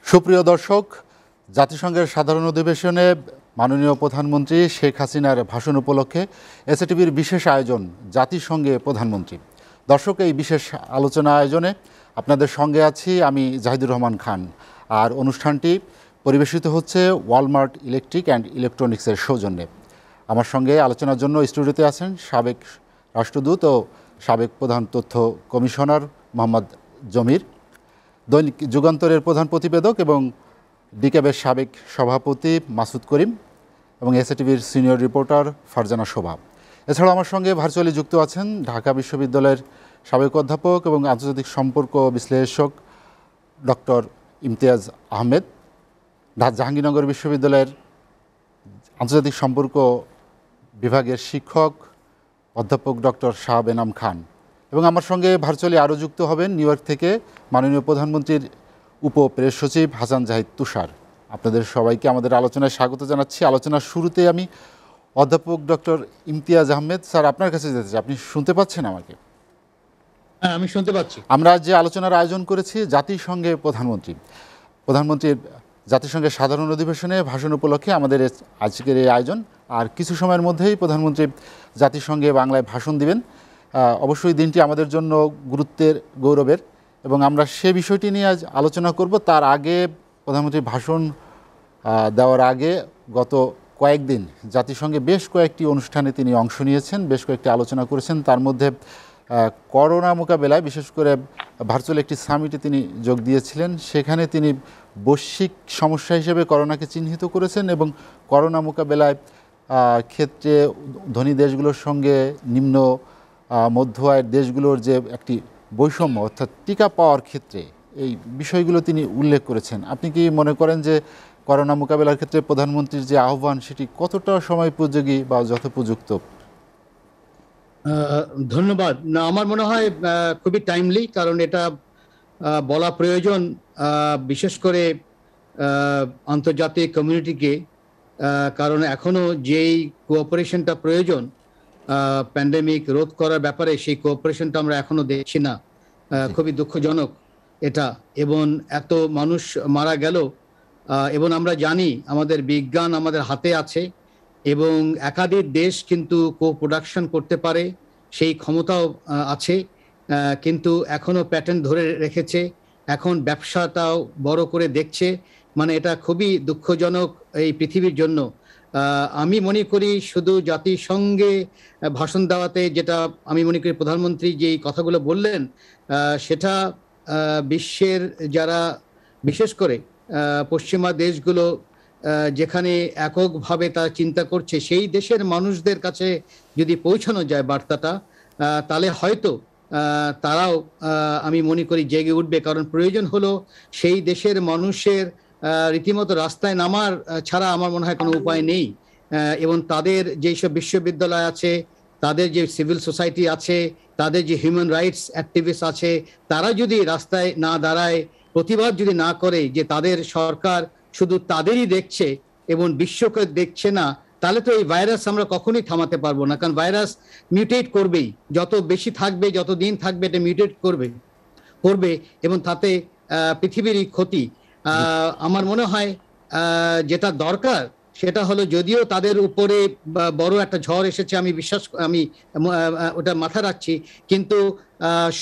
সুপ্রিয় দর্শক, জাতিসংঘের সাধারণ অধিবেশনে মাননীয় প্রধানমন্ত্রী শেখ হাসিনার ভাষণ উপলক্ষে এসএটিভির বিশেষ আয়োজন জাতিসংঘে প্রধানমন্ত্রী। দর্শক, এই বিশেষ আলোচনা আয়োজনে আপনাদের সঙ্গে আছি আমি জাহিদুর রহমান খান। আর অনুষ্ঠানটি পরিবেশিত হচ্ছে ওয়ালমার্ট ইলেকট্রিক অ্যান্ড ইলেকট্রনিক্সের সৌজন্যে। আমার সঙ্গে আলোচনার জন্য স্টুডিওতে আছেন সাবেক রাষ্ট্রদূত ও সাবেক প্রধান তথ্য কমিশনার মোহাম্মদ জমির, দৈনিক যুগান্তরের প্রধান প্রতিবেদক এবং ডিক্যাবের সাবেক সভাপতি মাসুদ করিম এবং এসএটিভির সিনিয়র রিপোর্টার ফারজানা শোভা। এছাড়াও আমার সঙ্গে ভার্চুয়ালি যুক্ত আছেন ঢাকা বিশ্ববিদ্যালয়ের সাবেক অধ্যাপক এবং আন্তর্জাতিক সম্পর্ক বিশ্লেষক ডক্টর ইমতিয়াজ আহমেদ, জাহাঙ্গীরনগর বিশ্ববিদ্যালয়ের আন্তর্জাতিক সম্পর্ক বিভাগের শিক্ষক অধ্যাপক ডক্টর শাহ বেনাম খান, এবং আমার সঙ্গে ভার্চুয়ালি আরও যুক্ত হবেন নিউ ইয়র্ক থেকে মাননীয় প্রধানমন্ত্রীর উপ প্রেস সচিব হাসান জাহিদ তুষার। আপনাদের সবাইকে আমাদের আলোচনায় স্বাগত জানাচ্ছি। আলোচনার শুরুতে আমি অধ্যাপক ডক্টর ইমতিয়াজ আহমেদ স্যার আপনার কাছে যেতে চাই। আপনি শুনতে পাচ্ছেন আমাকে? হ্যাঁ, আমি শুনতে পাচ্ছি। আমরা যে আলোচনার আয়োজন করেছি জাতিসংঘে প্রধানমন্ত্রীর জাতিসংঘের সাধারণ অধিবেশনে ভাষণ উপলক্ষে আমাদের আজকের এই আয়োজন। আর কিছু সময়ের মধ্যেই প্রধানমন্ত্রী জাতিসংঘে বাংলায় ভাষণ দিবেন। অবশ্যই দিনটি আমাদের জন্য গুরুত্বের, গৌরবের, এবং আমরা সে বিষয়টি নিয়ে আজ আলোচনা করব। তার আগে প্রধানমন্ত্রীর ভাষণ দেওয়ার আগে গত কয়েকদিন জাতিসংঘে বেশ কয়েকটি অনুষ্ঠানে তিনি অংশ নিয়েছেন, বেশ কয়েকটি আলোচনা করেছেন। তার মধ্যে করোনা মোকাবেলায় বিশেষ করে ভার্চুয়াল একটি সামিটে তিনি যোগ দিয়েছিলেন। সেখানে তিনি বৈশ্বিক সমস্যা হিসেবে করোনাকে চিহ্নিত করেছেন এবং করোনা মোকাবেলায় ক্ষেত্রে ধনী দেশগুলোর সঙ্গে নিম্ন মধ্য আয়ের দেশগুলোর যে একটি বৈষম্য, অর্থাৎ টিকা পাওয়ার ক্ষেত্রে এই বিষয়গুলো তিনি উল্লেখ করেছেন। আপনি কি মনে করেন যে করোনা মোকাবেলার ক্ষেত্রে প্রধানমন্ত্রীর যে আহ্বান সেটি কতটা সময়োপযোগী বা যথোপযুক্ত? ধন্যবাদ। না, আমার মনে হয় খুবই টাইমলি, কারণ এটা বলা প্রয়োজন, বিশেষ করে আন্তর্জাতিক কমিউনিটিকে, কারণ এখনো যেই কোঅপারেশনটা প্রয়োজন প্যান্ডেমিক রোধ করার ব্যাপারে, সেই কোঅপারেশনটা আমরা এখনো দেখছি না। খুবই দুঃখজনক এটা, এবং এত মানুষ মারা গেল। এবং আমরা জানি আমাদের বিজ্ঞান আমাদের হাতে আছে এবং একাধিক দেশ কিন্তু কো-প্রোডাকশন করতে পারে, সেই ক্ষমতাও আছে, কিন্তু এখনো প্যাটার্ন ধরে রেখেছে। এখন ব্যবসাটাও বড় করে দেখছে। মানে এটা খুবই দুঃখজনক এই পৃথিবীর জন্য। আমি মনে করি শুধু জাতিসংঘে ভাষণ দেওয়াতে, যেটা আমি মনে করি প্রধানমন্ত্রী যেই কথাগুলো বললেন, সেটা বিশ্বের যারা, বিশেষ করে পশ্চিমা দেশগুলো যেখানে এককভাবে তারা চিন্তা করছে, সেই দেশের মানুষদের কাছে যদি পৌঁছানো যায় বার্তাটা, তাহলে হয়তো তারাও আমি মনে করি জেগে উঠবে। কারণ প্রয়োজন হলো সেই দেশের মানুষের রীতিমতো রাস্তায় নামার ছাড়া আমার মনে হয় কোনো উপায় নেই। এবং তাদের যেসব বিশ্ববিদ্যালয় আছে, তাদের যে সিভিল সোসাইটি আছে, তাদের যে হিউম্যান রাইটস অ্যাক্টিভিস্ট আছে, তারা যদি রাস্তায় না দাঁড়ায়, প্রতিবাদ যদি না করে যে তাদের সরকার শুধু তাদেরই দেখছে এবং বিশ্বকে দেখছে না, তাহলে তো এই ভাইরাস আমরা কখনোই থামাতে পারবো না। কারণ ভাইরাস মিউটেট করবেই, যত বেশি থাকবে, যত দিন থাকবে, এটা মিউটেট করবে এবং তাতে পৃথিবীরই ক্ষতি। আমার মনে হয় যেটা দরকার সেটা হলো, যদিও তাদের উপরে বড় একটা ঝড় এসেছে, আমি ওটা মাথায় রাখছি, কিন্তু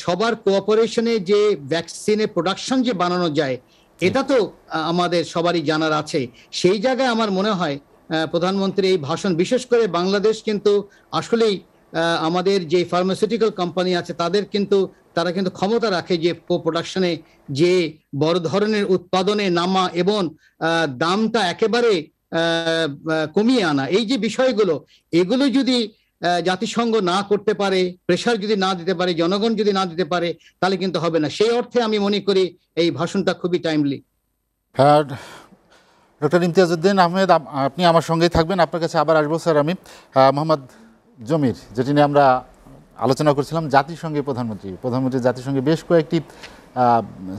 সবার কোঅপারেশনে যে ভ্যাকসিনের প্রোডাকশন যে বানানো যায়, এটা তো আমাদের সবারই জানার আছে। সেই জায়গায় আমার মনে হয় প্রধানমন্ত্রী এই ভাষণ, বিশেষ করে বাংলাদেশ কিন্তু আসলেই আমাদের যে ফার্মাসিউটিক্যাল কোম্পানি আছে তারা কিন্তু ক্ষমতা রাখে যে প্রোডাকশনে যে বড় ধরনের উৎপাদনে নামা এবং দামটা একেবারে কমিয়ে আনা, এই যে বিষয়গুলো, এগুলো যদি জাতিসংঘ না করতে পারে, প্রেশার যদি না দিতে পারে, জনগণ যদি না দিতে পারে, তাহলে কিন্তু হবে না। সেই অর্থে আমি মনে করি এই ভাষণটা খুবই টাইমলি। হ্যাঁ, ডক্টর ইমতিয়াজউদ্দিন আহমেদ, আপনি আমার সঙ্গেই থাকবেন। আপনার কাছে আবার আসবো স্যার আমি। মোহাম্মদ জমির, যেটি নিয়ে আমরা আলোচনা করছিলাম, জাতিসংঘে প্রধানমন্ত্রী জাতিসংঘে বেশ কয়েকটি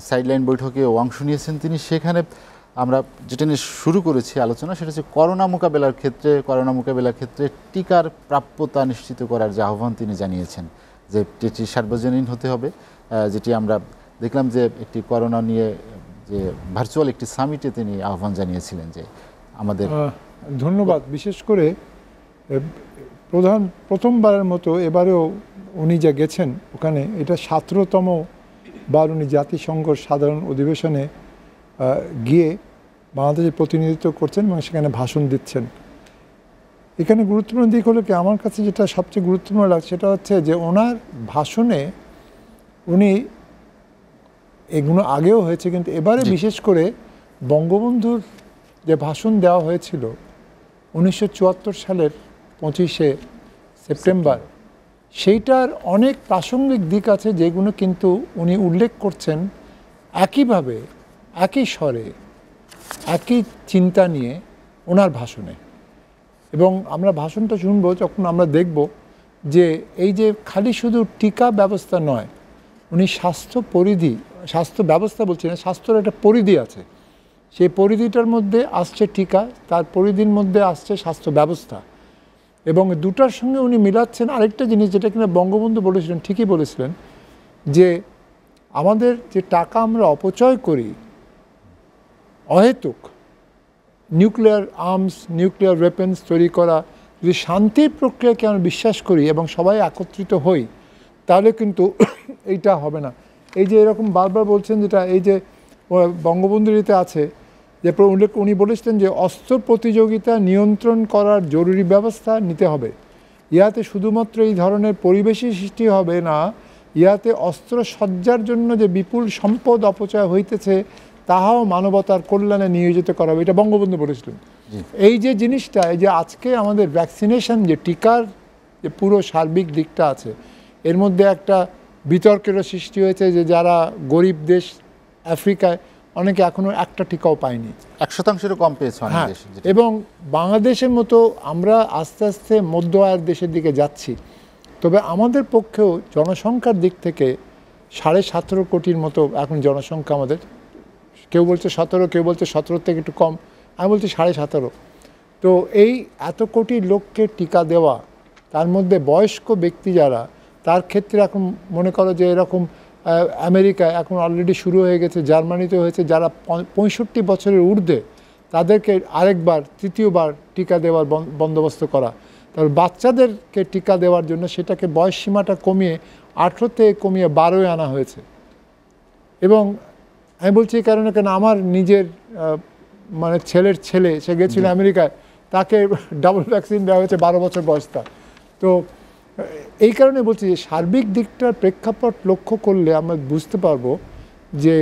সাইডলাইন বৈঠকে অংশ নিয়েছেন তিনি। সেখানে আমরা যেটা নিয়ে শুরু করেছি আলোচনা, সেটা হচ্ছে করোনা মোকাবেলার ক্ষেত্রে টিকার প্রাপ্যতা নিশ্চিত করার যে আহ্বান তিনি জানিয়েছেন, যে এটি সার্বজনীন হতে হবে। যেটি আমরা দেখলাম যে একটি করোনা নিয়ে যে ভার্চুয়াল একটি সামিটে তিনি আহ্বান জানিয়েছিলেন যে আমাদের। ধন্যবাদ। বিশেষ করে প্রথমবারের মতো এবারেও উনি যা গেছেন ওখানে, এটা 17তম বার উনি জাতিসংঘ সাধারণ অধিবেশনে গিয়ে বাংলাদেশের প্রতিনিধিত্ব করছেন এবং সেখানে ভাষণ দিচ্ছেন। এখানে গুরুত্বপূর্ণ দিক হলো কি, আমার কাছে যেটা সবচেয়ে গুরুত্বপূর্ণ লাগছে সেটা হচ্ছে যে ওনার ভাষণে উনি, এগুলো আগেও হয়েছে কিন্তু এবারে বিশেষ করে বঙ্গবন্ধুর যে ভাষণ দেওয়া হয়েছিল 1974 সালের 25শে সেপ্টেম্বর, সেইটার অনেক প্রাসঙ্গিক দিক আছে যেগুলো কিন্তু উনি উল্লেখ করছেন একইভাবে, একই স্বরে, একই চিন্তা নিয়ে ওনার ভাষণে। এবং আমরা ভাষণটা শুনবো যখন আমরা দেখব যে এই যে খালি শুধু টিকা ব্যবস্থা নয়, উনি স্বাস্থ্য ব্যবস্থা বলছি না, স্বাস্থ্যের একটা পরিধি আছে, সেই পরিধিটার মধ্যে আসছে টিকা, তার পরিধির মধ্যে আসছে স্বাস্থ্য ব্যবস্থা, এবং দুটার সঙ্গে উনি মিলাচ্ছেন আরেকটা জিনিস যেটা কিনা বঙ্গবন্ধু বলেছিলেন, ঠিকই বলেছিলেন, যে আমাদের যে টাকা আমরা অপচয় করি অহেতুক, নিউক্লিয়ার আর্মস, নিউক্লিয়ার ওয়েপন্স তৈরি করা, যদি শান্তির প্রক্রিয়াকে আমরা বিশ্বাস করি এবং সবাই একত্রিত হই, তাহলে কিন্তু এইটা হবে না। এই যে এরকম বারবার বলছেন, যেটা এই যে বঙ্গবন্ধুর ইতে আছে যে উনি বলেছিলেন যে অস্ত্র প্রতিযোগিতা নিয়ন্ত্রণ করার জরুরি ব্যবস্থা নিতে হবে। ইহাতে শুধুমাত্র এই ধরনের পরিবেশই সৃষ্টি হবে না, ইহাতে অস্ত্র সজ্জার জন্য যে বিপুল সম্পদ অপচয় হইতেছে তাহাও মানবতার কল্যাণে নিয়োজিত করা হবে, এটা বঙ্গবন্ধু বলেছিলেন। এই যে জিনিসটা, এই যে আজকে আমাদের ভ্যাকসিনেশন, যে টিকার যে পুরো সার্বিক দিকটা আছে, এর মধ্যে একটা বিতর্কেরও সৃষ্টি হয়েছে যে যারা গরিব দেশ আফ্রিকায়, অনেকে এখনো একটা টিকাও পায়নি, 1%-এরও কম পেয়েছে অনেক দেশ। এবং বাংলাদেশের মতো আমরা আস্তে আস্তে মধ্য আয়ের দেশের দিকে যাচ্ছি। তবে আমাদের পক্ষেও জনসংখ্যার দিক থেকে 17.5 কোটির মতো এখন জনসংখ্যা আমাদের, কেউ বলছে 17, কেউ বলছে 17 থেকে একটু কম, আমি বলছি 17.5। তো এই এত কোটি লোককে টিকা দেওয়া, তার মধ্যে বয়স্ক ব্যক্তি যারা, তার ক্ষেত্রে এখন মনে করো যে এরকম আমেরিকায় এখন অলরেডি শুরু হয়ে গেছে, জার্মানিতে হয়েছে, যারা 65 বছরের ঊর্ধ্বে তাদেরকে আরেকবার, তৃতীয়বার টিকা দেওয়ার বন্দোবস্ত করা। তারপর বাচ্চাদেরকে টিকা দেওয়ার জন্য সেটাকে বয়স সীমাটা কমিয়ে 18 থেকে কমিয়ে 12 আনা হয়েছে। এবং আমি বলছি এই কারণে, কেন আমার নিজের মানে ছেলের ছেলে, সে গেছিল আমেরিকায়, তাকে ডাবল ভ্যাকসিন দেওয়া হয়েছে 12 বছর বয়স তার। তো এই কারণে বলছি যে সার্বিক দিকটার প্রেক্ষাপট লক্ষ্য করলে আমরা বুঝতে পারবো যে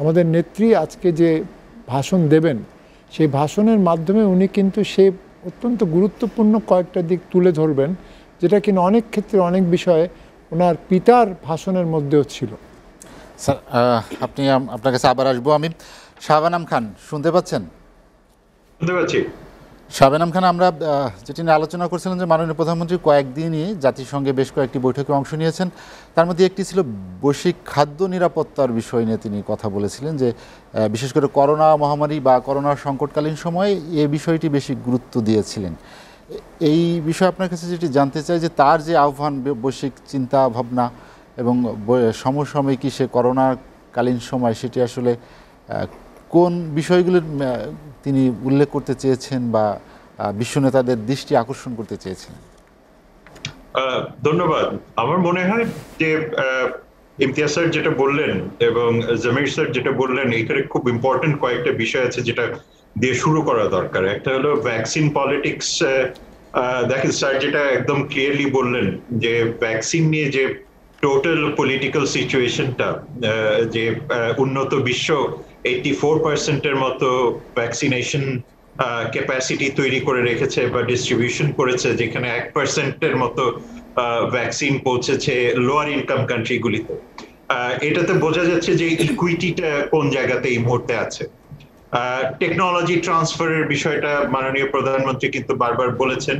আমাদের নেত্রী আজকে যে ভাষণ দেবেন, সেই ভাষণের মাধ্যমে উনি কিন্তু সে অত্যন্ত গুরুত্বপূর্ণ কয়েকটা দিক তুলে ধরবেন, যেটা কিনা অনেক ক্ষেত্রে অনেক বিষয়ে ওনার পিতার ভাষণের মধ্যেও ছিল। স্যার, আপনার কাছে আবার আসবো আমি। শাহবানাম খান, শুনতে পাচ্ছেন? শুনতে পাচ্ছি। শাহবানাম খান, আমরা যেটি নিয়ে আলোচনা করছিলাম যে মাননীয় প্রধানমন্ত্রী কয়েকদিনই জাতিসংঘে বেশ কয়েকটি বৈঠকে অংশ নিয়েছেন, তার মধ্যে একটি ছিল বৈশ্বিক খাদ্য নিরাপত্তার বিষয় নিয়ে তিনি কথা বলেছিলেন, যে বিশেষ করে করোনা মহামারী বা করোনা সংকটকালীন সময়ে এই বিষয়টি বেশি গুরুত্ব দিয়েছিলেন। এই বিষয়ে আপনার কাছে যেটি জানতে চাই যে তার যে আহ্বান, বৈশ্বিক চিন্তা ভাবনা এবং সমসাময়িকী সে করোনাকালীন সময়, সেটি আসলে কোন বিষয়গুলোর তিনি উল্লেখ করতে চেয়েছেন বা বিশ্ব নেতাদের দৃষ্টি আকর্ষণ করতে চেয়েছেন? ধন্যবাদ। আমার মনে হয় যে ইমতিয়াজ স্যার যেটা বললেন এবং জামির স্যার যেটা বললেন, এখানে খুব ইম্পর্টেন্ট কয়েকটা বিষয় আছে যেটা দিয়ে শুরু করা দরকার। একটা হলো ভ্যাকসিন পলিটিক্স। দেখেন স্যার যেটা একদম ক্লিয়ারলি বললেন যে ভ্যাকসিন নিয়ে যে টোটাল পলিটিক্যাল সিচুয়েশনটা, যে উন্নত বিশ্ব 84% মতো ভ্যাকসিনেশন ক্যাপাসিটি তৈরি করে রেখেছে বা ডিস্ট্রিবিউশন করেছে, যেখানে 1% মতো ভ্যাকসিন পৌঁছেছে লোয়ার ইনকাম কান্ট্রিগুলিতে। এটাতে বোঝা যাচ্ছে যে ইকুইটিটা কোন জায়গাতে এই মুহূর্তে আছে। টেকনোলজি ট্রান্সফারের বিষয়টা মাননীয় প্রধানমন্ত্রী কিন্তু বারবার বলেছেন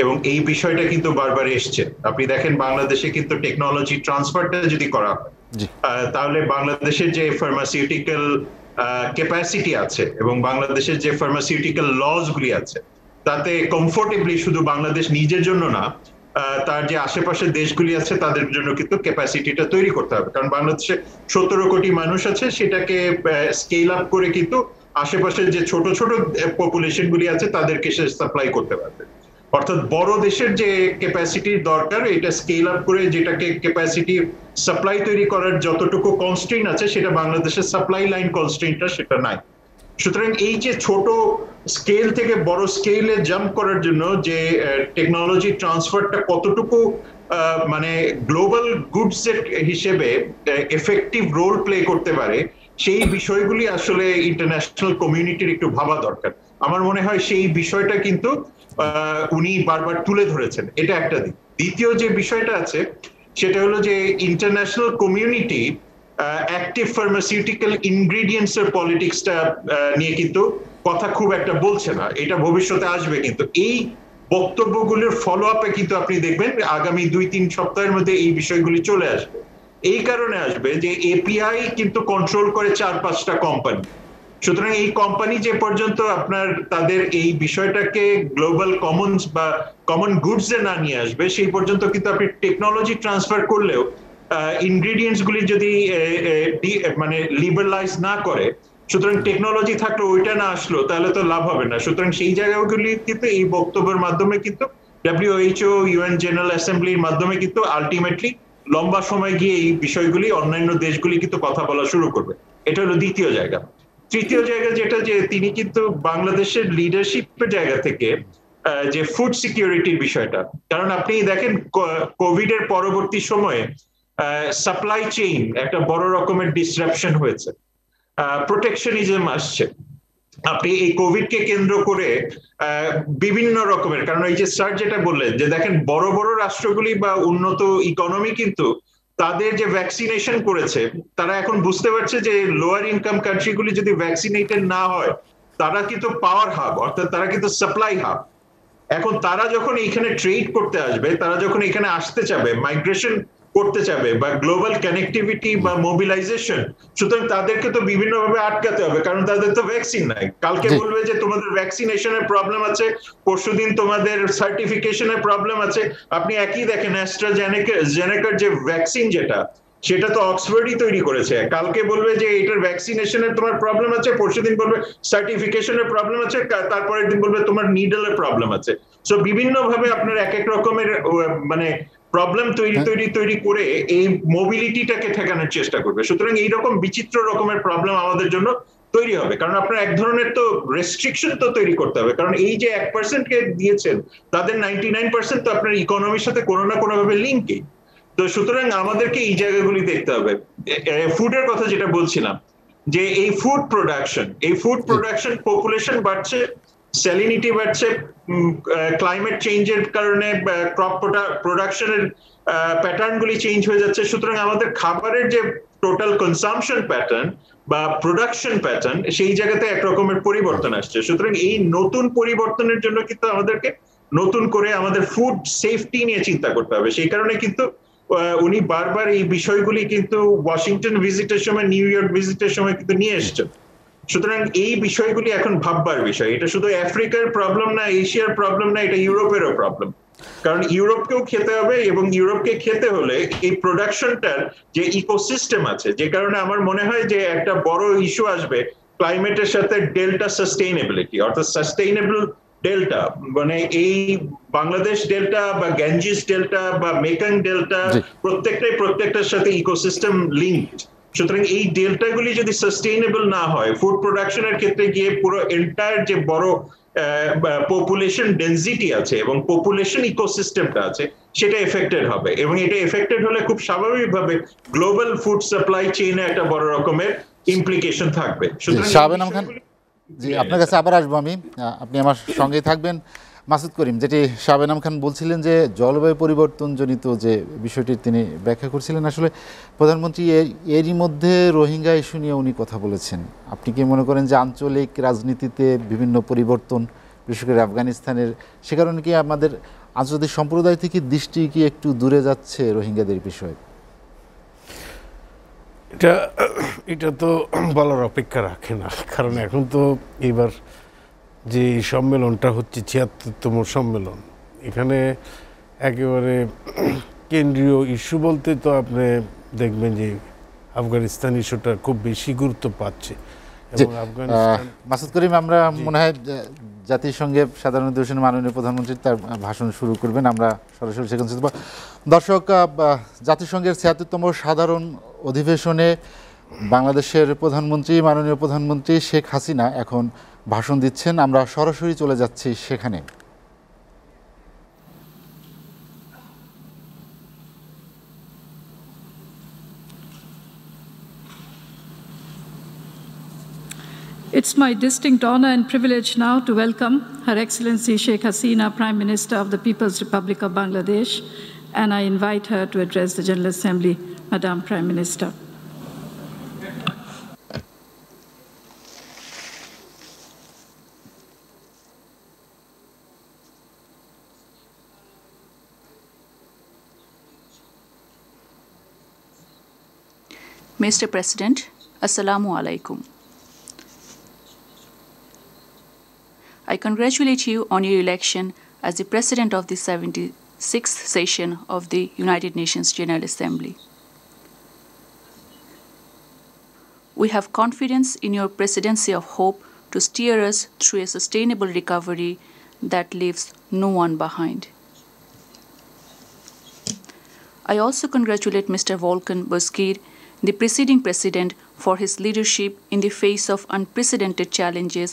এবং এই বিষয়টা কিন্তু বারবার এসছে। আপনি দেখেন বাংলাদেশে কিন্তু টেকনোলজি ট্রান্সফারটা যদি করা হয়, তাহলে বাংলাদেশের যে ফার্মাসিউটিক্যাল ক্যাপাসিটি আছে এবং বাংলাদেশের যে ফার্মাসিউটিক্যাল লজ গুলি আছে, তাতে কমফোর্টেবলি শুধু বাংলাদেশ নিজের জন্য না, তার যে আশেপাশের দেশগুলি আছে তাদের জন্য কিন্তু ক্যাপাসিটিটা তৈরি করতে হবে, কারণ বাংলাদেশে 17 কোটি মানুষ আছে, সেটাকে স্কেল আপ করে কিন্তু আশেপাশের যে ছোট ছোট পপুলেশন গুলি আছে তাদেরকে সে সাপ্লাই করতে পারবে। অর্থাৎ বড় দেশের যে ক্যাপাসিটি দরকার এটা স্কেল আপ করে যেটাকে ক্যাপাসিটি সাপ্লাই তৈরি করার যতটুকু কনস্ট্রেইন আছে সেটা বাংলাদেশের সাপ্লাই লাইন কনস্ট্রেইনটা সেটা নাই। সুতরাং এই যে ছোট স্কেল থেকে বড় স্কেলে জাম্প করার জন্য যে টেকনোলজি ট্রান্সফারটা কতটুকু মানে গ্লোবাল গুডস হিসেবে এফেক্টিভ রোল প্লে করতে পারে সেই বিষয়গুলি আসলে ইন্টারন্যাশনাল কমিউনিটির একটু ভাবা দরকার। আমার মনে হয় সেই বিষয়টা কিন্তু উনি বারবার তুলে ধরেছেন, এটা একটা দিক। দ্বিতীয় যে বিষয়টা আছে সেটা হলো যে international community active pharmaceutical ingredients এর পলিটিক্সটা নিয়ে কিন্তু কথা খুব একটা বলছে না, এটা ভবিষ্যতে আসবে। কিন্তু এই বক্তব্যগুলোর ফলো আপে কিন্তু আপনি দেখবেন আগামী 2-3 সপ্তাহের মধ্যে এই বিষয়গুলি চলে আসবে। এই কারণে আসবে যে এপিআই কিন্তু কন্ট্রোল করে 4-5টা কোম্পানি। সুতরাং এই কোম্পানি যে পর্যন্ত আপনার তাদের এই বিষয়টাকে গ্লোবাল কমন্স বা কমন গুডস এ না নিয়ে আসবে সেই পর্যন্ত কিন্তু আপনি টেকনোলজি ট্রান্সফার করলেও ইনগ্রেডিয়েন্টস গুলি যদি মানে লিবারালাইজ না করে, সুতরাং টেকনোলজি থাকলে ওইটা না আসলো তাহলে তো লাভ হবে না। সুতরাং সেই জায়গাগুলি কিন্তু এই বক্তব্যের মাধ্যমে কিন্তু WHO UN জেনারেল অ্যাসেম্বলির মাধ্যমে কিন্তু আলটিমেটলি লম্বা সময় গিয়ে এই বিষয়গুলি অন্যান্য দেশগুলি কিন্তু কথা বলা শুরু করবে। এটা হলো দ্বিতীয় জায়গা। তৃতীয় জায়গা যেটা যে তিনি কিন্তু বাংলাদেশের লিডারশিপের জায়গা থেকে যে ফুড সিকিউরিটির বিষয়টা, কারণ আপনি দেখেন কোভিড এর পরবর্তী সময়ে সাপ্লাই চেইন একটা বড় রকমের ডিসরাপশন হয়েছে, প্রোটেকশনিজম আসছে। আপনি এই কোভিড কে কেন্দ্র করে বিভিন্ন রকমের, কারণ এই যে স্যার যেটা বললেন যে দেখেন বড় বড় রাষ্ট্রগুলি বা উন্নত ইকোনমি কিন্তু তাদের যে ভ্যাকসিনেশন করেছে তারা এখন বুঝতে পারছে যে লোয়ার ইনকাম কান্ট্রিগুলি যদি ভ্যাকসিনেটেড না হয় তারা কিন্তু পাওয়ার হাব, অর্থাৎ তারা কিন্তু সাপ্লাই হাব। এখন তারা যখন এইখানে ট্রেড করতে আসবে, তারা যখন এখানে আসতে চাবে, মাইগ্রেশন করতে চাবে বা গ্লোবাল কানেক্টিভিটি বা মোবিলাইজেশন, সুতরাং তাদেরকে তো বিভিন্নভাবে আটকাতে হবে, কারণ তাদের তো ভ্যাকসিন নাই। কালকে বলবে যে তোমাদের ভ্যাকসিনেশনের প্রবলেম আছে, পরশুদিন তোমাদের সার্টিফিকেশনের প্রবলেম আছে। আপনি একই দেখেন অ্যাস্ট্রাজেনেকার যে ভ্যাকসিন যেটা, সেটা তো অক্সফোর্ডই তৈরি করেছে। কালকে বলবে যে এটার ভ্যাকসিনেশনের তোমার প্রবলেম আছে, পরশুদিন বলবে সার্টিফিকেশনের প্রবলেম আছে, তারপরের দিন বলবে তোমার নিডলের প্রবলেম আছে। সো বিভিন্ন ভাবে আপনার এক এক রকমের মানে প্রবলেম তৈরি করে এই মোবিলিটিটাকে ঠেকানোর চেষ্টা করবে। সুতরাং এইরকম বিচিত্র রকমের প্রবলেম আমাদের জন্য তৈরি হবে, কারণ আপনার এক ধরনের তো রেস্ট্রিকশন তো তৈরি করতে হবে, কারণ এই যে 1%কে দিয়েছেন তাদের 99% তো আপনার ইকোনমির সাথে কোনো না কোনো ভাবে লিঙ্কই। তো সুতরাং আমাদেরকে এই জায়গাগুলি দেখতে হবে। ফুডের কথা যেটা বলছিলাম, যে এই ফুড প্রোডাকশন পপুলেশন বাড়ছে, স্যালিনিটি বাড়ছে, ক্লাইমেট চেঞ্জের কারণে ক্রপ প্রোডাকশনের প্যাটার্নগুলি চেঞ্জ হয়ে যাচ্ছে। সুতরাং আমাদের খাবারের যে টোটাল কনসাম্পশন প্যাটার্ন বা প্রোডাকশন প্যাটার্ন সেই জায়গাতে একরকমের পরিবর্তন আসছে। সুতরাং এই নতুন পরিবর্তনের জন্য কিন্তু আমাদেরকে নতুন করে আমাদের ফুড সেফটি নিয়ে চিন্তা করতে হবে। সেই কারণে কিন্তু উনি বারবার এই বিষয়গুলি কিন্তু ওয়াশিংটন ভিজিটের সময়, নিউ ইয়র্ক ভিজিটের সময় কিন্তু নিয়ে এসছেন। সুতরাং এই বিষয়গুলি এখন ভাববার বিষয়। এটা শুধু আফ্রিকার প্রবলেম না, এশিয়ার প্রবলেম না, এটা ইউরোপেরও প্রবলেম। কারণ ইউরোপকেও খেতে হবে, এবং ইউরোপকে খেতে হলে এই প্রোডাকশনটার যে ইকোসিস্টেম আছে, যে কারণে আমার মনে হয় যে একটা বড় ইস্যু আসবে ক্লাইমেটের সাথে ডেল্টা সাস্টেইনেবিলিটি, অর্থাৎ সাস্টেইনেবল ডেল্টা, মানে এই বাংলাদেশ ডেল্টা বা গ্যাঞ্জিস ডেল্টা বা মেকং ডেল্টা প্রত্যেকটার সাথে ইকোসিস্টেম লিঙ্কড। সুতরাং এই ডেল্টাগুলি যদি সাস্টেইনেবল না হয়, ফুড প্রোডাকশনের ক্ষেত্রে গিয়ে পুরো এন্টায়ার যে বড় পপুলেশন ডেনসিটি আছে এবং পপুলেশন ইকোসিস্টেমটা আছে সেটা এফেক্টেড হবে, এবং এটা এফেক্টেড হলে খুব স্বাভাবিকভাবে গ্লোবাল ফুড সাপ্লাই চেইনে একটা বড় রকমের ইমপ্লিকেশন থাকবে। শাহবেন আলম খান, জি আপনার কাছে আবার আসবো আমি, আপনি আমার সঙ্গেই থাকবেন। মাসুদ করিম, যেটি শাহবেন আলম খান বলছিলেন যে জলবায়ু পরিবর্তনজনিত যে বিষয়টি তিনি ব্যাখ্যা করছিলেন, আসলে প্রধানমন্ত্রী এরই মধ্যে রোহিঙ্গা ইস্যু নিয়ে উনি কথা বলেছেন। আপনি কি মনে করেন যে আঞ্চলিক রাজনীতিতে বিভিন্ন পরিবর্তন, বিশেষ করে আফগানিস্তানের, সে কারণে কি আমাদের আন্তর্জাতিক সম্প্রদায় থেকে দৃষ্টি কি একটু দূরে যাচ্ছে রোহিঙ্গাদের বিষয়ে? এটা তো বলার অপেক্ষা রাখে না, কারণ এখন তো এবার যে সম্মেলনটা হচ্ছে ৭৬তম সম্মেলন, এখানে একেবারে কেন্দ্রীয় ইস্যু বলতে তো আপনি দেখবেন যে আফগানিস্তান ইস্যুটা খুব বেশি গুরুত্ব পাচ্ছে এবং আফগানিস্তান মাসুদ করিম, আমরা মনে হয় জাতিসংঘের সাধারণ অধিবেশনে মাননীয় প্রধানমন্ত্রী তার ভাষণ শুরু করবেন, আমরা সরাসরি সেখানে চলতে পারব। দর্শক, জাতিসংঘের ৭৬তম সাধারণ অধিবেশনে বাংলাদেশের প্রধানমন্ত্রী মাননীয় প্রধানমন্ত্রী শেখ হাসিনা এখন ভাষণ দিচ্ছেন, আমরা সরাসরি চলে যাচ্ছি সেখানে। It's my distinct honor and privilege now to welcome Her Excellency Sheikh Hasina, Prime Minister of the People's Republic of Bangladesh, and I invite her to address the General Assembly. Madam Prime Minister. Mr. President, Assalamu alaikum. I congratulate you on your election as the President of the 76th session of the United Nations General Assembly. We have confidence in your presidency of hope to steer us through a sustainable recovery that leaves no one behind. I also congratulate Mr. Volkan Bozkir, the preceding president, for his leadership in the face of unprecedented challenges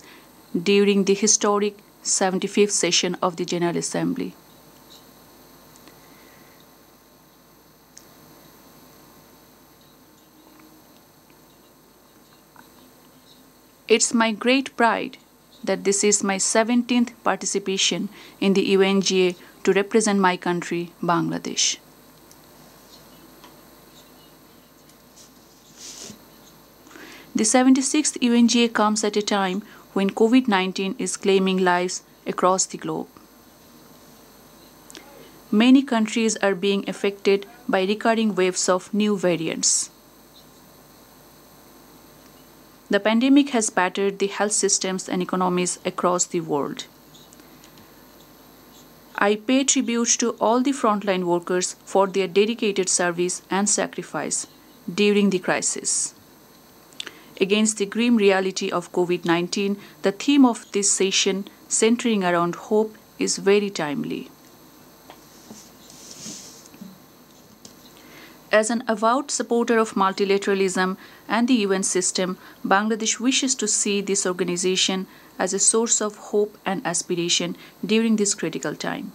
during the historic 75th session of the General Assembly. It's my great pride that this is my 17th participation in the UNGA to represent my country, Bangladesh. The 76th UNGA comes at a time when COVID-19 is claiming lives across the globe. Many countries are being affected by recurring waves of new variants. The pandemic has battered the health systems and economies across the world. I pay tribute to all the frontline workers for their dedicated service and sacrifice during the crisis. Against the grim reality of COVID-19, the theme of this session, centering around hope, is very timely. As an avowed supporter of multilateralism and the UN system, Bangladesh wishes to see this organization as a source of hope and aspiration during this critical time.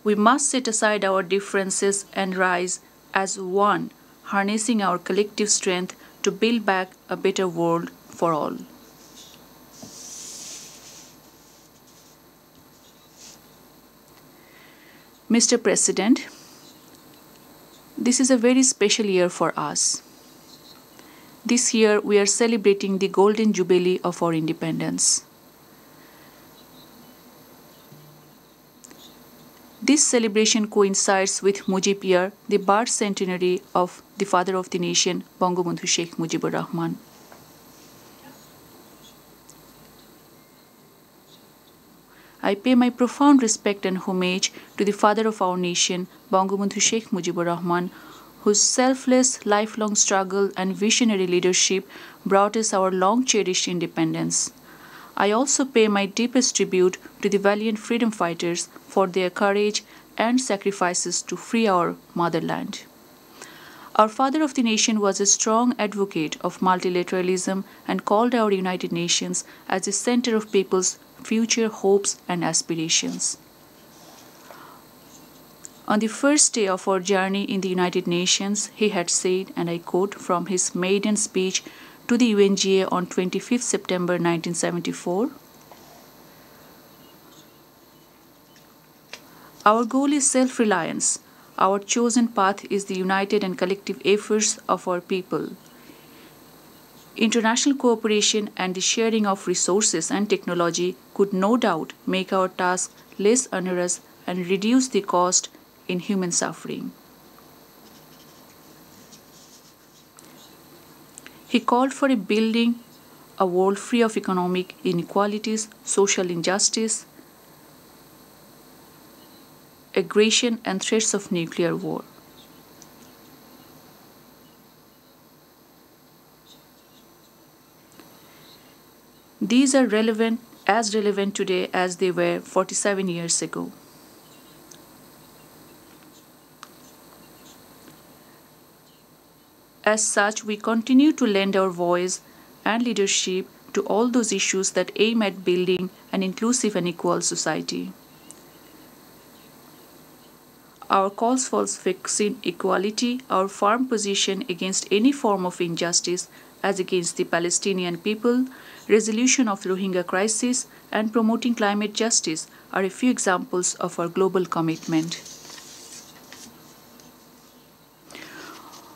We must set aside our differences and rise as one, harnessing our collective strength to build back a better world for all. Mr. President, this is a very special year for us. This year we are celebrating the Golden Jubilee of our independence. This celebration coincides with Mujib Year, the birth centenary of the father of the nation, Bangabandhu Sheikh Mujibur Rahman. I pay my profound respect and homage to the father of our nation, Bangabandhu Sheikh Mujibur Rahman, whose selfless, lifelong struggle and visionary leadership brought us our long-cherished independence. I also pay my deepest tribute to the valiant freedom fighters for their courage and sacrifices to free our motherland. Our father of the nation was a strong advocate of multilateralism and called our United Nations as the center of people's future hopes and aspirations. On the first day of our journey in the United Nations, he had said, and I quote from his maiden speech to the UNGA on 25th September 1974, "Our goal is self-reliance. Our chosen path is the united and collective efforts of our people. International cooperation and the sharing of resources and technology could no doubt make our task less onerous and reduce the cost in human suffering." He called for a building a world free of economic inequalities, social injustice, aggression, and threats of nuclear war. These are as relevant today as they were 47 years ago. As such, we continue to lend our voice and leadership to all those issues that aim at building an inclusive and equal society. Our calls for vaccine equality, our firm position against any form of injustice as against the Palestinian people, resolution of the Rohingya crisis, and promoting climate justice are a few examples of our global commitment.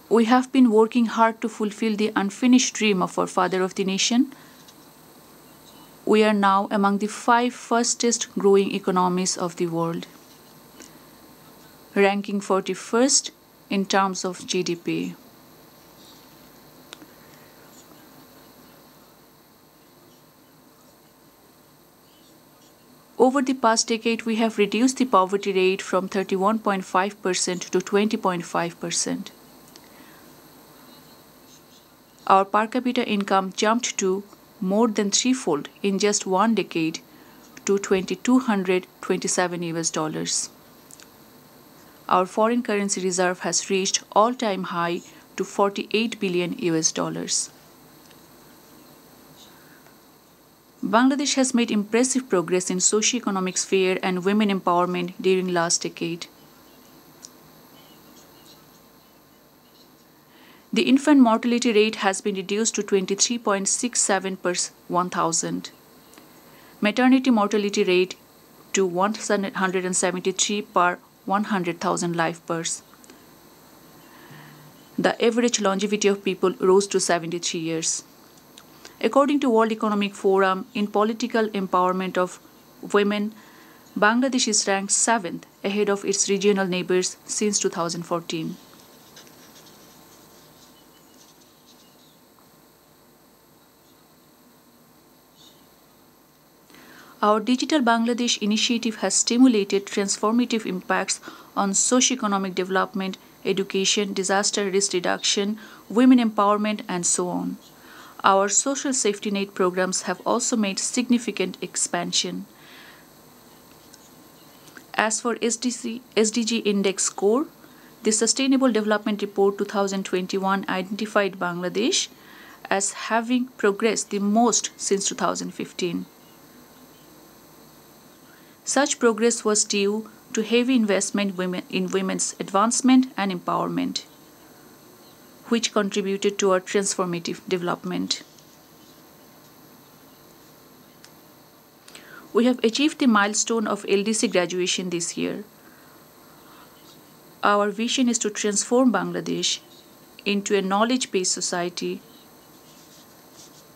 We have been working hard to fulfill the unfinished dream of our father of the nation. We are now among the 5 fastest growing economies of the world, ranking 41st in terms of GDP. Over the past decade, we have reduced the poverty rate from 31.5% to 20.5%. Our per capita income jumped to more than threefold in just one decade to $2,227 US. Our foreign currency reserve has reached all-time high to $48 billion US. Bangladesh has made impressive progress in socio-economic sphere and women empowerment during last decade. The infant mortality rate has been reduced to 23.67 per 1,000. Maternity mortality rate to 173 per 100,000 live births. The average longevity of people rose to 73 years. According to World Economic Forum, in political empowerment of women, Bangladesh is ranked 7th ahead of its regional neighbors since 2014. Our Digital Bangladesh initiative has stimulated transformative impacts on socio-economic development, education, disaster risk reduction, women empowerment, and so on. Our social safety net programs have also made significant expansion. As for SDG Index score, the Sustainable Development Report 2021 identified Bangladesh as having progressed the most since 2015. Such progress was due to heavy investment in women's advancement and empowerment, which contributed to our transformative development. We have achieved the milestone of LDC graduation this year. Our vision is to transform Bangladesh into a knowledge-based society,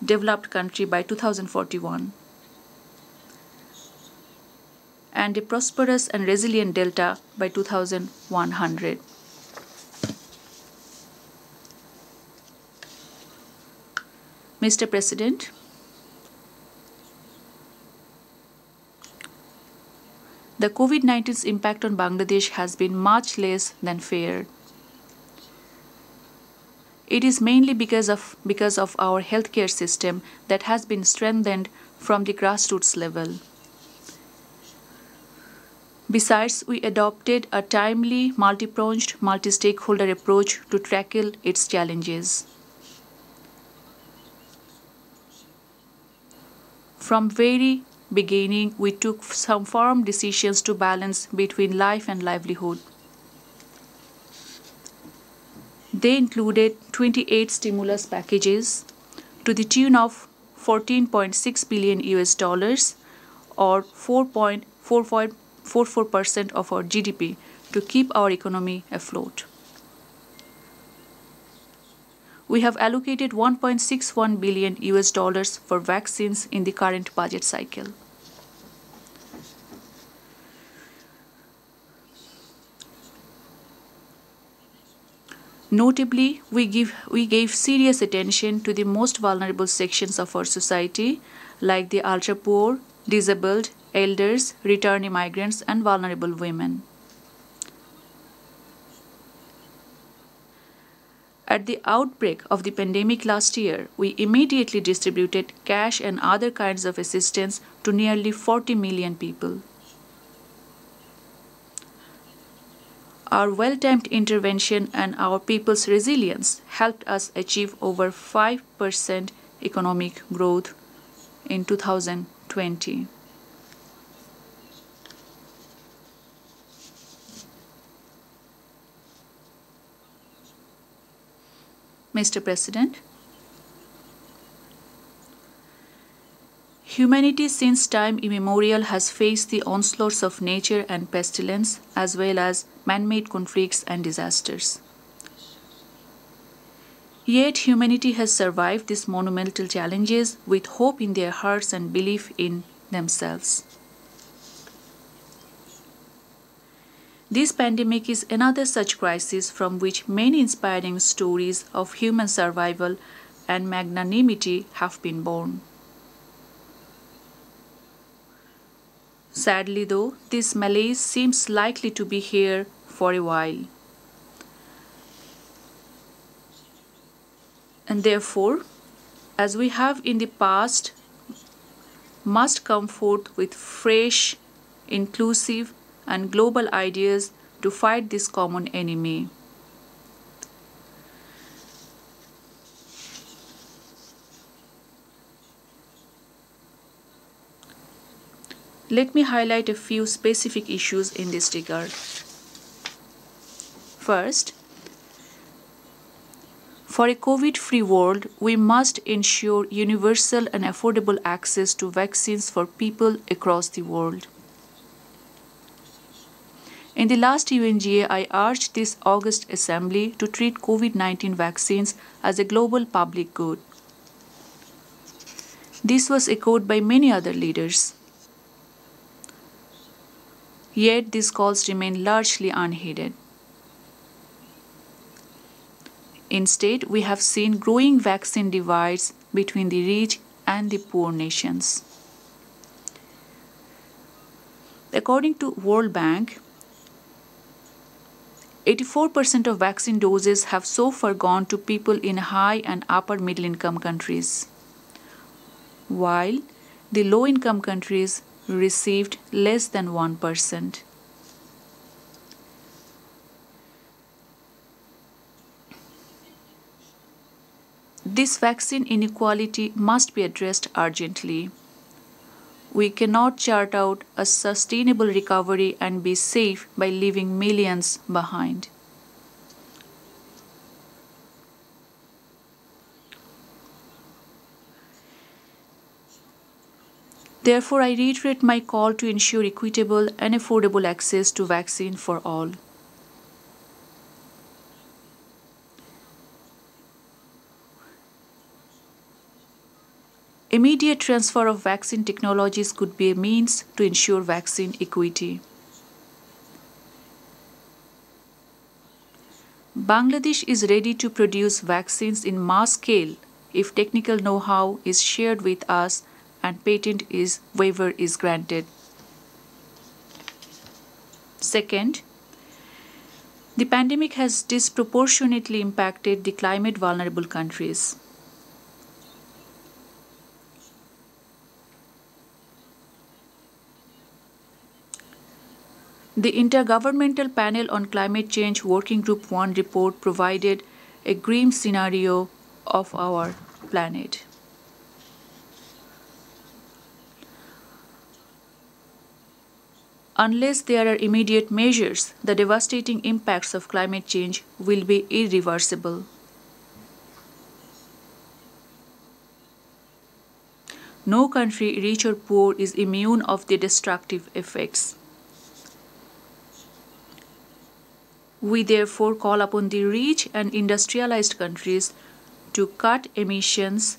developed country by 2041, and a prosperous and resilient Delta by 2100. Mr. President, the COVID-19's impact on Bangladesh has been much less than feared. It is mainly because of our healthcare system that has been strengthened from the grassroots level. Besides, we adopted a timely, multi-pronged, multi-stakeholder approach to tackle its challenges. From very beginning, we took some firm decisions to balance between life and livelihood. They included 28 stimulus packages to the tune of $14.6 billion or 4.44% of our GDP to keep our economy afloat. We have allocated $1.61 billion for vaccines in the current budget cycle. Notably, we gave serious attention to the most vulnerable sections of our society, like the ultra poor, disabled, elders, returnee migrants, and vulnerable women. At the outbreak of the pandemic last year, we immediately distributed cash and other kinds of assistance to nearly 40 million people. Our well-timed intervention and our people's resilience helped us achieve over 5% economic growth in 2020. Mr. President, humanity since time immemorial has faced the onslaughts of nature and pestilence, as well as man-made conflicts and disasters. Yet humanity has survived these monumental challenges with hope in their hearts and belief in themselves. This pandemic is another such crisis from which many inspiring stories of human survival and magnanimity have been born. Sadly, though, this malaise seems likely to be here for a while. And therefore, as we have in the past, must come forth with fresh, inclusive, and global ideas to fight this common enemy. Let me highlight a few specific issues in this regard. First, for a COVID-free world, we must ensure universal and affordable access to vaccines for people across the world. In the last UNGA, I urged this August Assembly to treat COVID-19 vaccines as a global public good. This was echoed by many other leaders. Yet these calls remain largely unheeded. Instead, we have seen growing vaccine divides between the rich and the poor nations. According to World Bank, 84% of vaccine doses have so far gone to people in high and upper middle income countries, while the low income countries received less than 1%. This vaccine inequality must be addressed urgently. We cannot chart out a sustainable recovery and be safe by leaving millions behind. Therefore, I reiterate my call to ensure equitable and affordable access to vaccine for all. Immediate transfer of vaccine technologies could be a means to ensure vaccine equity. Bangladesh is ready to produce vaccines in mass scale if technical know-how is shared with us and patent waiver is granted. Second, the pandemic has disproportionately impacted the climate vulnerable countries. The Intergovernmental Panel on Climate Change Working Group 1 report provided a grim scenario of our planet. Unless there are immediate measures, the devastating impacts of climate change will be irreversible. No country, rich or poor, is immune of the destructive effects. We therefore call upon the rich and industrialized countries to cut emissions,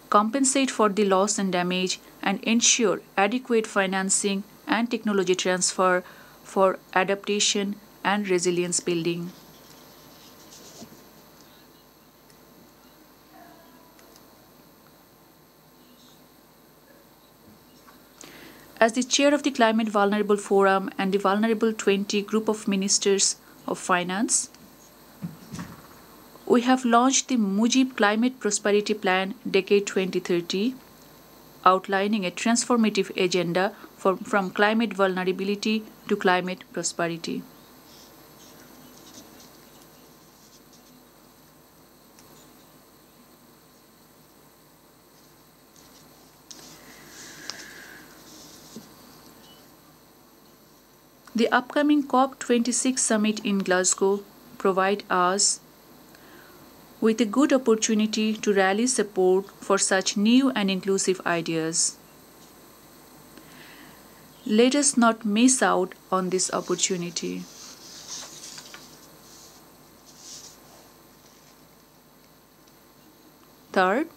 compensate for the loss and damage, and ensure adequate financing and technology transfer for adaptation and resilience building. As the chair of the Climate Vulnerable Forum and the Vulnerable 20 Group of Ministers of Finance, we have launched the Mujib Climate Prosperity Plan Decade 2030, outlining a transformative agenda from climate vulnerability to climate prosperity. The upcoming COP26 summit in Glasgow provides us with a good opportunity to rally support for such new and inclusive ideas. Let us not miss out on this opportunity. Third,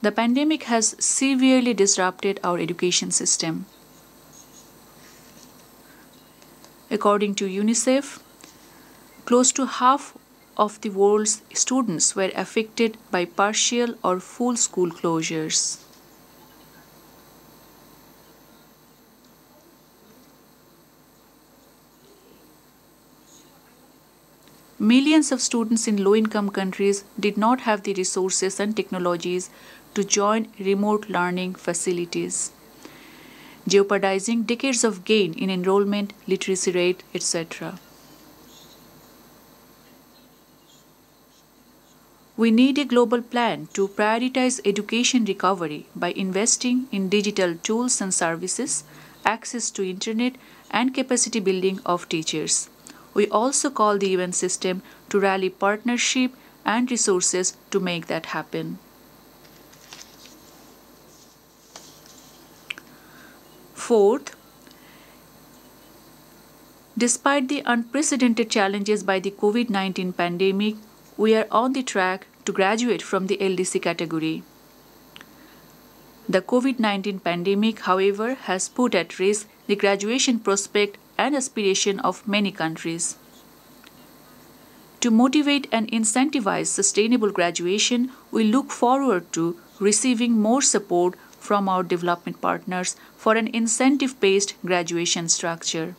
the pandemic has severely disrupted our education system. According to UNICEF, close to half of the world's students were affected by partial or full school closures. Millions of students in low-income countries did not have the resources and technologies to join remote learning facilities, jeopardizing decades of gain in enrollment, literacy rate, etc. We need a global plan to prioritize education recovery by investing in digital tools and services, access to internet, and capacity building of teachers. We also call the UN system to rally partnership and resources to make that happen. Fourth, despite the unprecedented challenges by the COVID-19 pandemic, we are on the track to graduate from the LDC category. The COVID-19 pandemic, however, has put at risk the graduation prospect and aspiration of many countries. To motivate and incentivize sustainable graduation, we look forward to receiving more support from our development partners for an incentive-based graduation structure.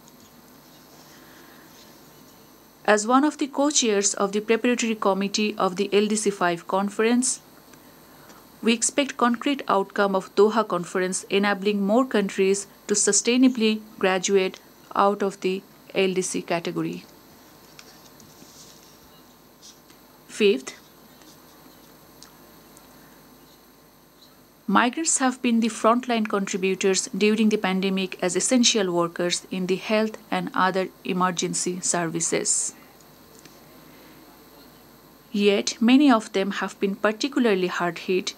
As one of the co-chairs of the preparatory committee of the LDC5 conference, we expect concrete outcome of Doha conference enabling more countries to sustainably graduate out of the LDC category. Fifth, migrants have been the frontline contributors during the pandemic as essential workers in the health and other emergency services. Yet, many of them have been particularly hard hit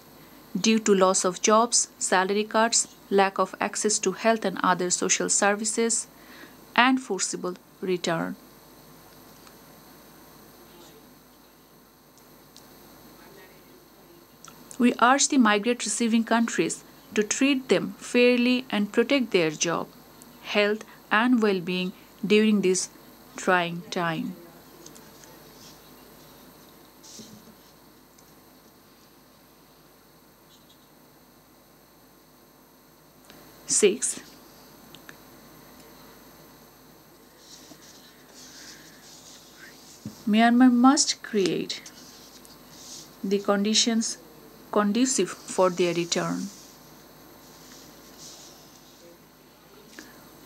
due to loss of jobs, salary cuts, lack of access to health and other social services, and forcible return. We urge the migrant receiving countries to treat them fairly and protect their job, health, and well-being during this trying time. Sixth, Myanmar must create the conditions conducive for their return.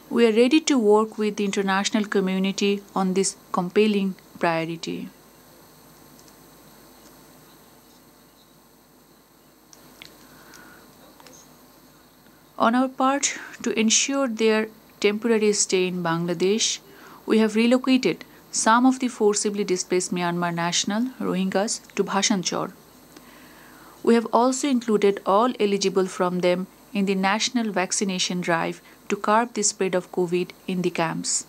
We are ready to work with the international community on this compelling priority. On our part, to ensure their temporary stay in Bangladesh, we have relocated some of the forcibly displaced Myanmar national Rohingyas to Bhasanchar. We have also included all eligible from them in the national vaccination drive to curb the spread of COVID in the camps.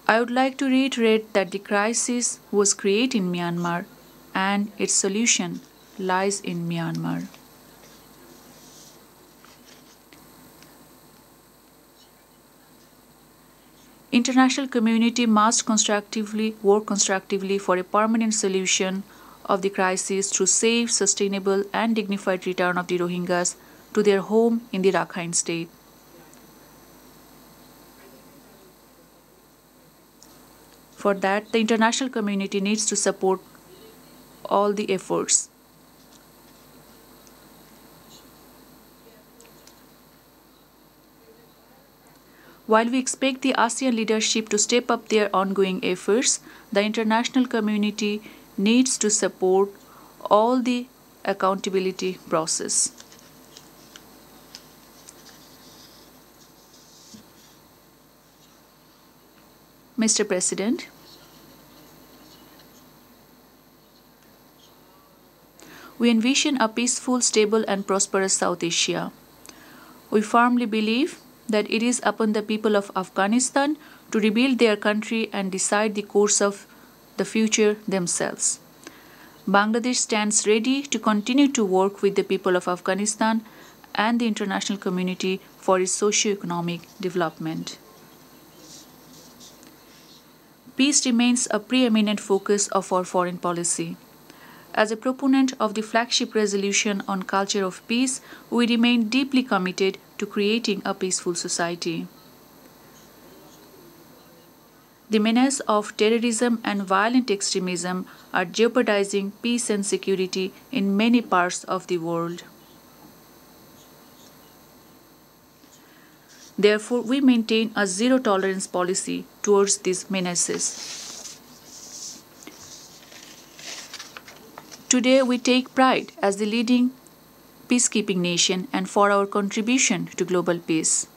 I would like to reiterate that the crisis was created in Myanmar and its solution lies in Myanmar. International community must work constructively for a permanent solution of the crisis through safe, sustainable, and dignified return of the Rohingyas to their home in the Rakhine State. For that, the international community needs to support all the efforts. While we expect the ASEAN leadership to step up their ongoing efforts, the international community needs to support all the accountability process. Mr. President, we envision a peaceful, stable, and prosperous South Asia. We firmly believe that it is upon the people of Afghanistan to rebuild their country and decide the course of the future themselves. Bangladesh stands ready to continue to work with the people of Afghanistan and the international community for its socio-economic development. Peace remains a preeminent focus of our foreign policy. As a proponent of the flagship resolution on culture of peace, we remain deeply committed to creating a peaceful society. The menace of terrorism and violent extremism are jeopardizing peace and security in many parts of the world. Therefore, we maintain a zero-tolerance policy towards these menaces. Today, we take pride as the leading peacekeeping nation and for our contribution to global peace.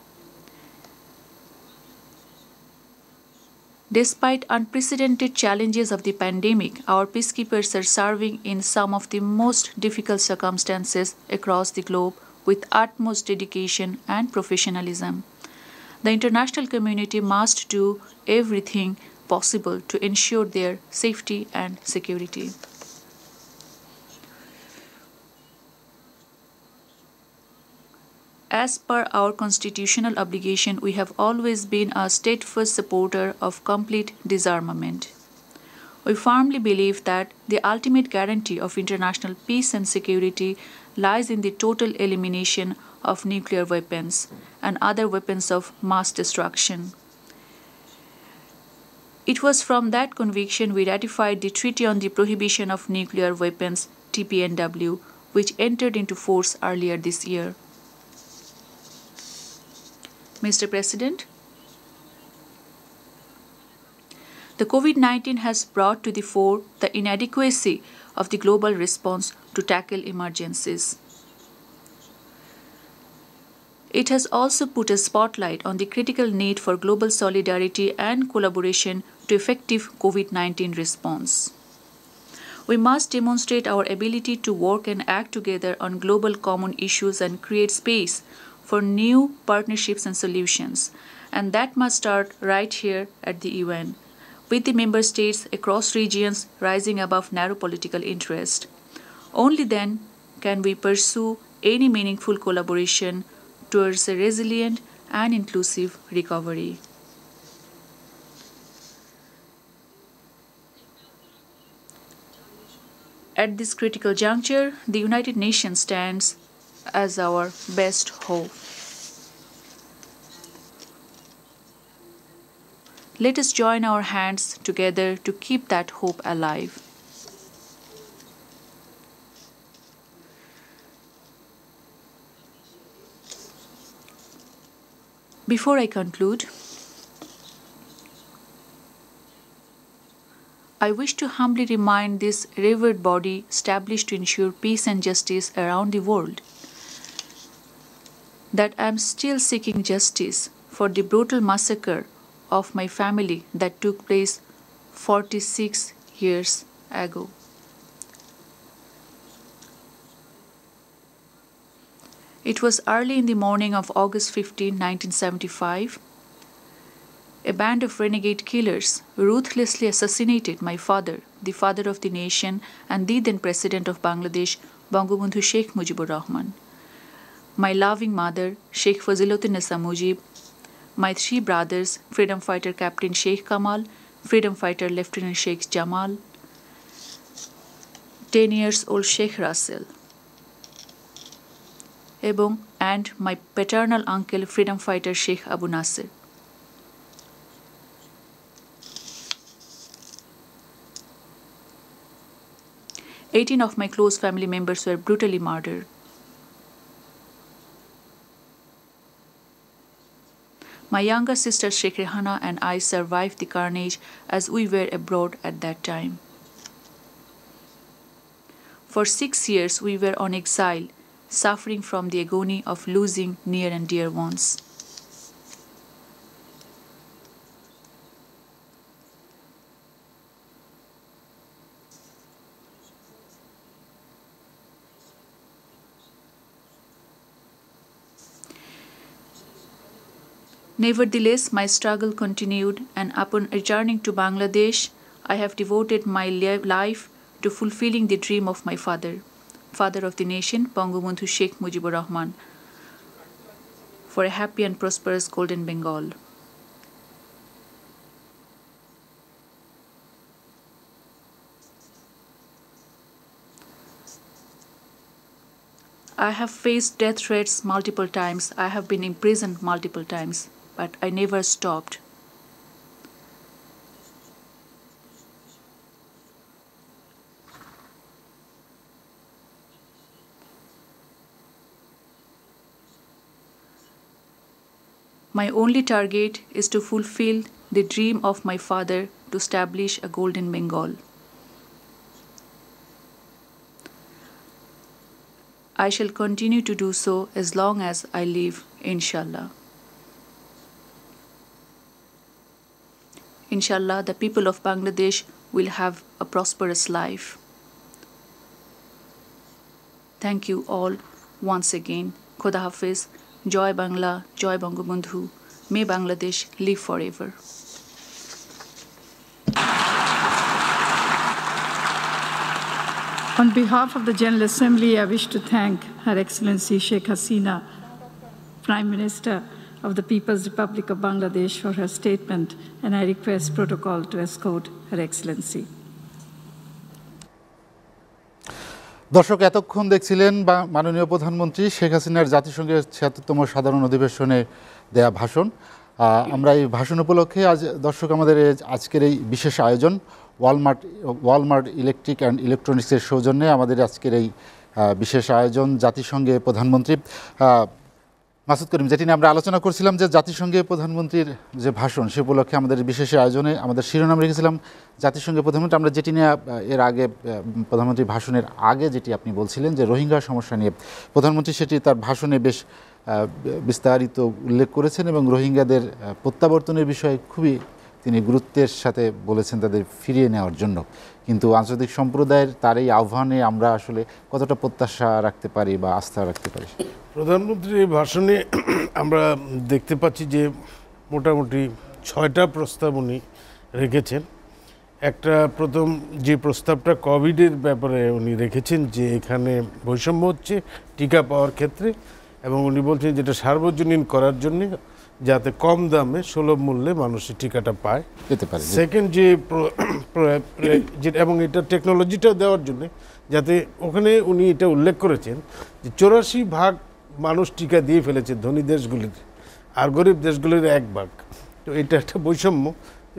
Despite unprecedented challenges of the pandemic, our peacekeepers are serving in some of the most difficult circumstances across the globe with utmost dedication and professionalism. The international community must do everything possible to ensure their safety and security. As per our constitutional obligation, we have always been a steadfast supporter of complete disarmament. We firmly believe that the ultimate guarantee of international peace and security lies in the total elimination of nuclear weapons and other weapons of mass destruction. It was from that conviction we ratified the Treaty on the Prohibition of Nuclear Weapons, TPNW, which entered into force earlier this year. Mr. President, the COVID-19 has brought to the fore the inadequacy of the global response to tackle emergencies. It has also put a spotlight on the critical need for global solidarity and collaboration to effective COVID-19 response. We must demonstrate our ability to work and act together on global common issues and create space for new partnerships and solutions, and that must start right here at the UN, with the member states across regions rising above narrow political interest. Only then can we pursue any meaningful collaboration towards a resilient and inclusive recovery. At this critical juncture, the United Nations stands as our best hope. Let us join our hands together to keep that hope alive. Before I conclude, I wish to humbly remind this revered body established to ensure peace and justice around the world that I am still seeking justice for the brutal massacre of my family that took place 46 years ago. It was early in the morning of August 15, 1975. A band of renegade killers ruthlessly assassinated my father, the father of the nation and the then President of Bangladesh, Bangabandhu Sheikh Mujibur Rahman, my loving mother, Sheikh Faziluddinessa Mujib, my three brothers, freedom fighter Captain Sheikh Kamal, freedom fighter Lieutenant Sheikh Jamal, 10-year-old Sheikh Russell, and my paternal uncle, freedom fighter Sheikh Abu Nasser. Eighteen of my close family members were brutally murdered. My younger sister Sheikh Rehana and I survived the carnage as we were abroad at that time. For 6 years we were on exile, suffering from the agony of losing near and dear ones. Nevertheless, my struggle continued, and upon returning to Bangladesh, I have devoted my life to fulfilling the dream of my father of the nation, Bangabandhu Sheikh Mujibur Rahman, for a happy and prosperous Golden Bengal. I have faced death threats multiple times. I have been imprisoned multiple times, but I never stopped. My only target is to fulfill the dream of my father to establish a Golden Bengal. I shall continue to do so as long as I live, inshallah. Inshallah, the people of Bangladesh will have a prosperous life. Thank you all once again. Khoda Hafiz. Joy Bangla, Joy Bangabandhu. May Bangladesh live forever. On behalf of the General Assembly, I wish to thank Her Excellency Sheikh Hasina, Prime Minister of the People's Republic of Bangladesh, for her statement, and I request protocol to escort Her Excellency. দর্শক, এতক্ষণ দেখছিলেন মাননীয় প্রধানমন্ত্রী শেখ হাসিনার জাতিসংঘের ৭৬তম সাধারণ অধিবেশনে দেয়া ভাষণ। আমরা এই ভাষণ উপলক্ষে আজ দর্শক আমাদের আজকের এই বিশেষ আয়োজন ওয়ালমার্ট ইলেকট্রিক অ্যান্ড ইলেকট্রনিক্সের সৌজন্যে আমাদের আজকের এই বিশেষ আয়োজন জাতিসংঘে প্রধানমন্ত্রী মাসুদ করিম, যেটি নিয়ে আমরা আলোচনা করছিলাম যে জাতিসংঘে প্রধানমন্ত্রীর যে ভাষণ সে উপলক্ষে আমাদের বিশেষ আয়োজনে আমাদের শিরোনাম রেখেছিলাম জাতিসংঘে প্রধানমন্ত্রী। আমরা যেটি নিয়ে এর আগে প্রধানমন্ত্রীর ভাষণের আগে যেটি আপনি বলছিলেন যে রোহিঙ্গা সমস্যা নিয়ে প্রধানমন্ত্রী সেটি তার ভাষণে বেশ বিস্তারিত উল্লেখ করেছেন এবং রোহিঙ্গাদের প্রত্যাবর্তনের বিষয়ে খুবই তিনি গুরুত্বের সাথে বলেছেন তাদের ফিরিয়ে নেওয়ার জন্য। কিন্তু আন্তর্জাতিক সম্প্রদায়ের তার এই আহ্বানে আমরা আসলে কতটা প্রত্যাশা রাখতে পারি বা আস্থা রাখতে পারি? প্রধানমন্ত্রীর ভাষণে আমরা দেখতে পাচ্ছি যে মোটামুটি 6টা প্রস্তাব উনি রেখেছেন। একটা প্রথম যে প্রস্তাবটা কোভিডের ব্যাপারে উনি রেখেছেন যে এখানে বৈষম্য হচ্ছে টিকা পাওয়ার ক্ষেত্রে, এবং উনি বলছেন যেটা সার্বজনীন করার জন্য যাতে কম দামে সুলভ মূল্যে মানুষের টিকাটা পায় পেতে পারে। সেকেন্ড যে এবং এটা টেকনোলজিটা দেওয়ার জন্য যাতে ওখানে উনি এটা উল্লেখ করেছেন যে 84% মানুষ টিকা দিয়ে ফেলেছে ধনী দেশগুলির, আর গরিব দেশগুলির 1%। তো এটা একটা বৈষম্য।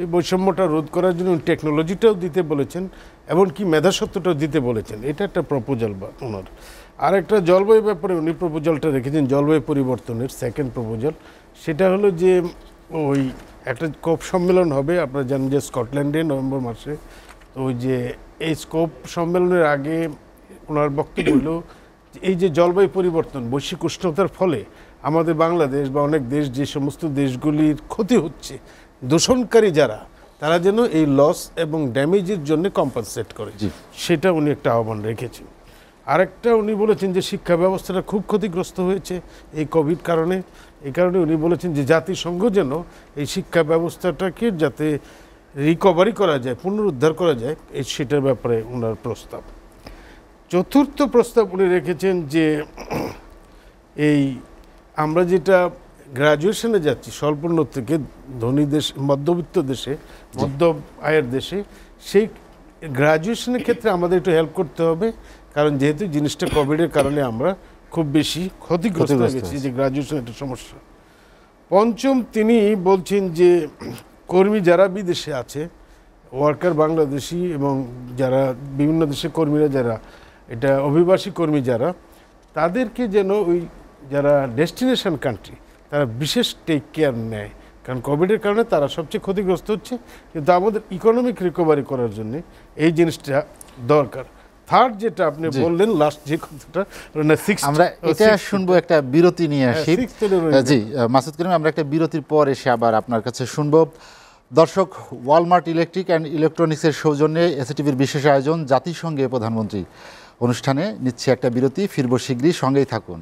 এই বৈষম্যটা রোধ করার জন্য টেকনোলজিটাও দিতে বলেছেন, এমনকি মেধাসত্ত্বটাও দিতে বলেছেন। এটা একটা প্রপোজাল বা ওনার। আর একটা জলবায়ু ব্যাপারে উনি প্রপোজালটা রেখেছেন, জলবায়ু পরিবর্তনের সেকেন্ড প্রপোজাল। সেটা হলো যে ওই একটা কোপ সম্মেলন হবে, আপনারা জানেন যে স্কটল্যান্ডে নভেম্বর মাসে। তো ওই যে এই স্কোপ সম্মেলনের আগে ওনার বক্তব্য হলো এই যে জলবায়ু পরিবর্তন, বৈশ্বিক উষ্ণতার ফলে আমাদের বাংলাদেশ বা অনেক দেশ, যে সমস্ত দেশগুলির ক্ষতি হচ্ছে, দূষণকারী যারা, তারা যেন এই লস এবং ড্যামেজের জন্য কম্পেনসেট করে, সেটা উনি একটা আহ্বান রেখেছেন। আরেকটা উনি বলেছেন যে শিক্ষা ব্যবস্থাটা খুব ক্ষতিগ্রস্ত হয়েছে এই কোভিড কারণে। এই কারণে উনি বলেছেন যে জাতিসংঘ যেন এই শিক্ষা ব্যবস্থাটাকে যাতে রিকভারি করা যায়, পুনরুদ্ধার করা যায়, সেটার ব্যাপারে ওনার প্রস্তাব। চতুর্থ প্রস্তাব উনি রেখেছেন যে এই আমরা যেটা গ্র্যাজুয়েশনে যাচ্ছি স্বল্পোন্নত থেকে ধনী দেশ, মধ্যবিত্ত দেশে, মধ্য আয়ের দেশে, সেই গ্রাজুয়েশনের ক্ষেত্রে আমাদের একটু হেল্প করতে হবে, কারণ যেহেতু জিনিসটা কোভিডের কারণে আমরা খুব বেশি ক্ষতিগ্রস্ত হয়ে গেছি, যে গ্রাজুয়েশন একটা সমস্যা। পঞ্চম, তিনি বলছেন যে কর্মী যারা বিদেশে আছে, ওয়ার্কার বাংলাদেশি এবং যারা বিভিন্ন দেশের কর্মীরা যারা এটা অভিবাসী কর্মী যারা, তাদেরকে যেন ওই যারা ডেস্টিনেশন কান্ট্রি তারা বিশেষ টেক কেয়ার নেয়, কারণ কোভিডের কারণে তারা সবচেয়ে ক্ষতিগ্রস্ত হচ্ছে। কিন্তু আমাদের ইকোনমিক রিকভারি করার জন্য এই জিনিসটা দরকার। থার্ড যেটা আপনি বললেন লাস্ট যে কথাটা, আমরা এটা শুনবো একটা বিরতি নিয়ে আসি। জি মাসুদ করিম, আমরা একটা বিরতির পর এসে আবার আপনার কাছে শুনবো। দর্শক, ওয়ালমার্ট ইলেকট্রিক অ্যান্ড ইলেকট্রনিক্সের সৌজন্যে এসএটিভির বিশেষ আয়োজন জাতিসংঘে প্রধানমন্ত্রী অনুষ্ঠানে নিচ্ছে একটা বিরতি, ফিরবো শীঘ্রই, সঙ্গেই থাকুন।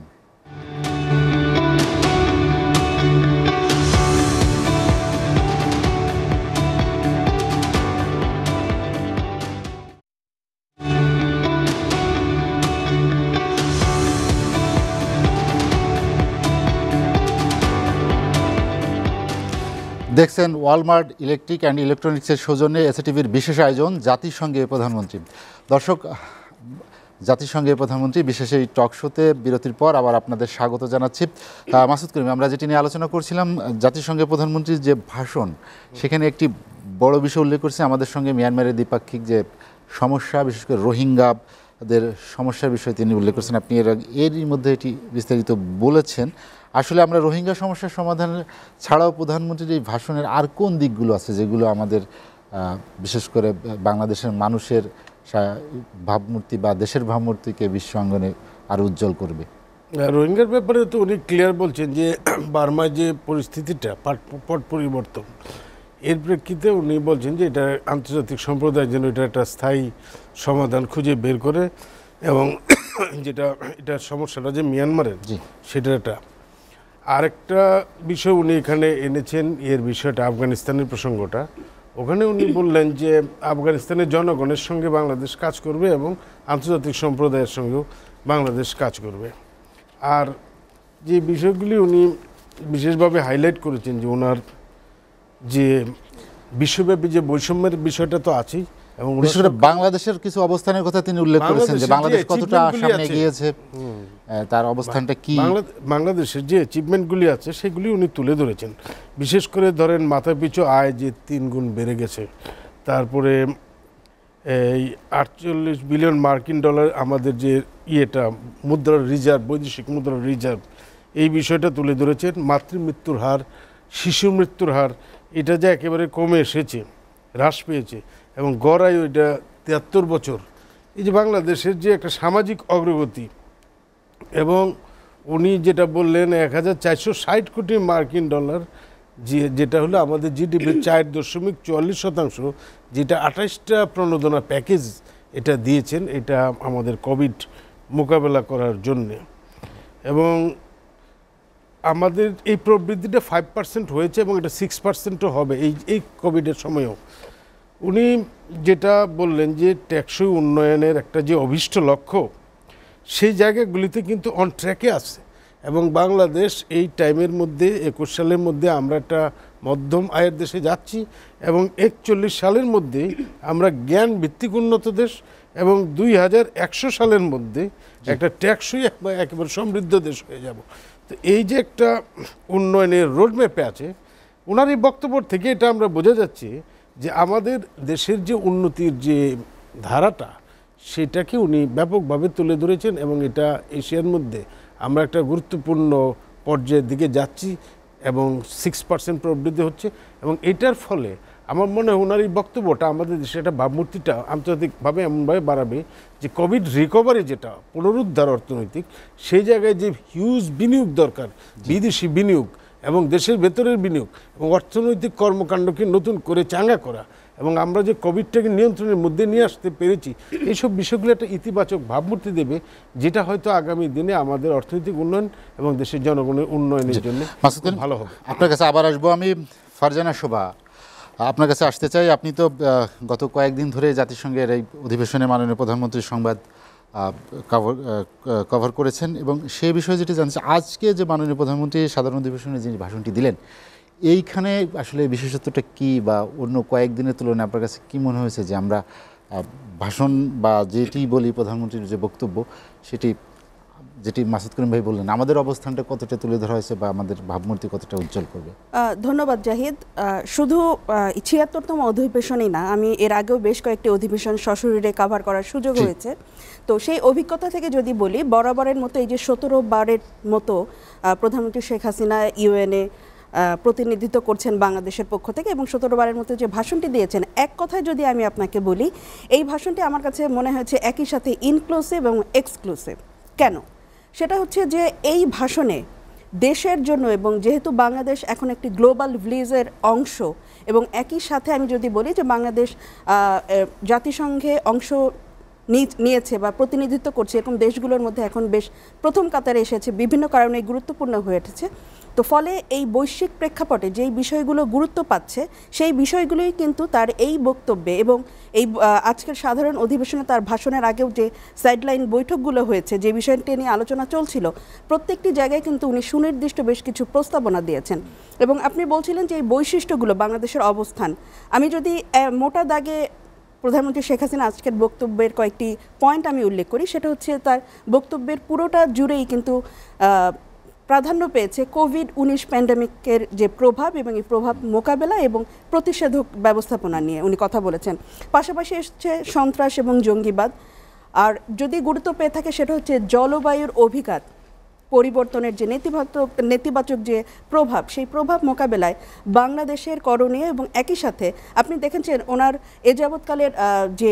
দেখছেন ওয়ালমার্ট ইলেকট্রিক অ্যান্ড ইলেকট্রনিক্সের সৌজন্যে এসএটিভির বিশেষ আয়োজন জাতিসংঘে প্রধানমন্ত্রী। দর্শক, জাতিসংঘে প্রধানমন্ত্রী বিশেষ এই টক শোতে বিরতির পর আবার আপনাদের স্বাগত জানাচ্ছি। মাসুদ করিম, আমরা যেটি নিয়ে আলোচনা করছিলাম, জাতিসংঘে প্রধানমন্ত্রীর যে ভাষণ, সেখানে একটি বড় বিষয় উল্লেখ করছে আমাদের সঙ্গে মিয়ানমারের দ্বিপাক্ষিক যে সমস্যা, বিশেষ করে রোহিঙ্গাদের সমস্যার বিষয়ে তিনি উল্লেখ করছেন। আপনি এরই মধ্যে এটি বিস্তারিত বলেছেন। আসলে আমরা রোহিঙ্গা সমস্যার সমাধান ছাড়াও প্রধানমন্ত্রীর এই ভাষণের আর কোন দিকগুলো আছে যেগুলো আমাদের বিশেষ করে বাংলাদেশের মানুষের ভাবমূর্তি বা দেশের ভাবমূর্তিকে বিশ্ব অঙ্গনে আরও উজ্জ্বল করবে? রোহিঙ্গার ব্যাপারে তো উনি ক্লিয়ার বলছেন যে বার্মায় যে পরিস্থিতিটা, পট পরিবর্তন, এর প্রেক্ষিতে উনি বলছেন যে এটা আন্তর্জাতিক সম্প্রদায় যেন এটা একটা স্থায়ী সমাধান খুঁজে বের করে, এবং যেটা এটার সমস্যাটা যে মিয়ানমারের, সেটা একটা আরেকটা বিষয় উনি এখানে এনেছেন। এর বিষয়টা আফগানিস্তানের প্রসঙ্গটা, ওখানে উনি বললেন যে আফগানিস্তানের জনগণের সঙ্গে বাংলাদেশ কাজ করবে এবং আন্তর্জাতিক সম্প্রদায়ের সঙ্গেও বাংলাদেশ কাজ করবে। আর যে বিষয়গুলি উনি বিশেষভাবে হাইলাইট করেছেন যে ওনার যে বিশ্বব্যাপী যে বৈষম্যের বিষয়টা তো আছেই, এবং বিশেষ করে বাংলাদেশের কিছু অবস্থানের কথা তিনি উল্লেখ করেছেন যে বাংলাদেশ কতটা সামনে এগিয়েছে, তার অবস্থানটা কি। বাংলাদেশের যে অ্যাচিভমেন্টগুলি আছে সেগুলি উনি তুলে ধরেছেন। বিশেষ করে ধরেন মাথাপিছু আয় যে 3 গুণ বেড়ে গেছে, তারপরে এই 48 বিলিয়ন মার্কিন ডলার আমাদের যে মুদ্রার রিজার্ভ, বৈদেশিক মুদ্রার রিজার্ভ, এই বিষয়টা তুলে ধরেছেন। মাতৃমৃত্যুর হার, শিশু মৃত্যুর হার, এটা যে একেবারে কমে এসেছে, হ্রাস পেয়েছে, এবং গড় আয়ু এটা 73 বছর। এই যে বাংলাদেশের যে একটা সামাজিক অগ্রগতি, এবং উনি যেটা বললেন 1460 কোটি মার্কিন ডলার, যেটা হলো আমাদের জিডিপির 4.44%, যেটা 28টা প্রণোদনা প্যাকেজ এটা দিয়েছেন, এটা আমাদের কোভিড মোকাবেলা করার জন্যে। এবং আমাদের এই প্রবৃদ্ধিটা 5% হয়েছে এবং এটা 6%ও হবে এই কোভিডের সময়ও। উনি যেটা বললেন যে টেকসই উন্নয়নের একটা যে অভীষ্ট লক্ষ্য, সেই জায়গাগুলিতে কিন্তু অন ট্র্যাকে আছে, এবং বাংলাদেশ এই টাইমের মধ্যে 21 সালের মধ্যে আমরা একটা মধ্যম আয়ের দেশে যাচ্ছি, এবং 41 সালের মধ্যে আমরা জ্ঞান ভিত্তিক উন্নত দেশ, এবং 2100 সালের মধ্যে একটা টেকসই একেবারে সমৃদ্ধ দেশ হয়ে যাব। তো এই যে একটা উন্নয়নের রোডম্যাপে আছে, ওনার এই বক্তব্য থেকে এটা আমরা বোঝা যাচ্ছে যে আমাদের দেশের যে উন্নতির যে ধারাটা, সেটাকে উনি ব্যাপকভাবে তুলে ধরেছেন, এবং এটা এশিয়ার মধ্যে আমরা একটা গুরুত্বপূর্ণ পর্যায়ের দিকে যাচ্ছি, এবং 6% প্রবৃদ্ধি হচ্ছে। এবং এটার ফলে আমার মনে হয় ওনার এই বক্তব্যটা আমাদের দেশের একটা ভাবমূর্তিটা আন্তর্জাতিকভাবে এমনভাবে বাড়াবে যে কোভিড রিকভারি যেটা পুনরুদ্ধার অর্থনৈতিক, সেই জায়গায় যে হিউজ বিনিয়োগ দরকার, বিদেশি বিনিয়োগ এবং দেশের ভেতরের বিনিয়োগ এবং অর্থনৈতিক কর্মকাণ্ডকে নতুন করে চাঙ্গা করা, এবং আমরা যে কোভিডটাকে নিয়ন্ত্রণের মধ্যে নিয়ে আসতে পেরেছি, এইসব বিষয়গুলো একটা ইতিবাচক ভাবমূর্তি দেবে, যেটা হয়তো আগামী দিনে আমাদের অর্থনৈতিক উন্নয়ন এবং দেশের জনগণের উন্নয়নের জন্য ভালো হবে। আপনার কাছে আবার আসবো আমি। ফারজানা শোভা, আপনার কাছে আসতে চাই। আপনি তো গত কয়েকদিন ধরে জাতিসংঘের এই অধিবেশনে মাননীয় প্রধানমন্ত্রীর সংবাদ কভার করেছেন, এবং সেই বিষয়ে যেটি জানছি, আজকে যে মাননীয় প্রধানমন্ত্রী সাধারণ অধিবেশনে যে ভাষণটি দিলেন, এইখানে আসলে বিশেষত্বটা কি, বা অন্য কয়েকদিনের তুলনায় আপনার কাছে কি মনে হয়েছে যে আমরা ভাষণ বা যেটি বলি প্রধানমন্ত্রীর যে বক্তব্য যেটি মাসুদ করিম ভাই বললেন, আমাদের অবস্থানটা কতটা তুলে ধরা হয়েছে বা আমাদের ভাবমূর্তি কতটা উজ্জ্বল করবে? ধন্যবাদ জাহিদ। শুধু ৭৬তম অধিবেশনই না, আমি এর আগেও বেশ কয়েকটি অধিবেশন সশরীরে কাভার করার সুযোগ হয়েছে। তো সেই অভিজ্ঞতা থেকে যদি বলি, বরাবরের মতো এই যে ১৭ বারের মতো প্রধানমন্ত্রী শেখ হাসিনা ইউএনএ প্রতিনিধিত্ব করছেন বাংলাদেশের পক্ষ থেকে এবং ১৭ বারের মতো যে ভাষণটি দিয়েছেন, এক কথায় যদি আমি আপনাকে বলি, এই ভাষণটি আমার কাছে মনে হয়েছে একই সাথে ইনক্লুসিভ এবং এক্সক্লুসিভ। কেন? সেটা হচ্ছে যে এই ভাষণে দেশের জন্য, এবং যেহেতু বাংলাদেশ এখন একটি গ্লোবাল ভিলেজের অংশ, এবং একই সাথে আমি যদি বলি যে বাংলাদেশ জাতিসংঘে অংশ নিয়েছে বা প্রতিনিধিত্ব করছে, এরকম দেশগুলোর মধ্যে এখন বেশ প্রথম কাতারে এসেছে, বিভিন্ন কারণে গুরুত্বপূর্ণ হয়ে উঠেছে। তো ফলে এই বৈশ্বিক প্রেক্ষাপটে যেই বিষয়গুলো গুরুত্ব পাচ্ছে, সেই বিষয়গুলোই কিন্তু তার এই বক্তব্যে এবং এই আজকের সাধারণ অধিবেশনে তার ভাষণের আগেও যে সাইডলাইন বৈঠকগুলো হয়েছে, যে বিষয়টি নিয়ে আলোচনা চলছিল, প্রত্যেকটি জায়গায় কিন্তু উনি সুনির্দিষ্ট বেশ কিছু প্রস্তাবনা দিয়েছেন। এবং আপনি বলছিলেন যে এই বৈশিষ্ট্যগুলো, বাংলাদেশের অবস্থান, আমি যদি মোটা দাগে প্রধানমন্ত্রী শেখ হাসিনা আজকের বক্তব্যের কয়েকটি পয়েন্ট আমি উল্লেখ করি, সেটা হচ্ছে তার বক্তব্যের পুরোটা জুড়েই কিন্তু প্রাধান্য পেয়েছে কোভিড-19 প্যান্ডেমিকের যে প্রভাব এবং এই প্রভাব মোকাবেলা এবং প্রতিষেধক ব্যবস্থাপনা নিয়ে উনি কথা বলেছেন। পাশাপাশি এসছে সন্ত্রাস এবং জঙ্গিবাদ। আর যদি গুরুত্ব পেয়ে থাকে সেটা হচ্ছে জলবায়ুর অভিঘাত পরিবর্তনের যে নেতিবাচক যে প্রভাব, সেই প্রভাব মোকাবেলায় বাংলাদেশের করণীয়, এবং একই সাথে আপনি দেখেছেন ওনার এ যাবৎকালের যে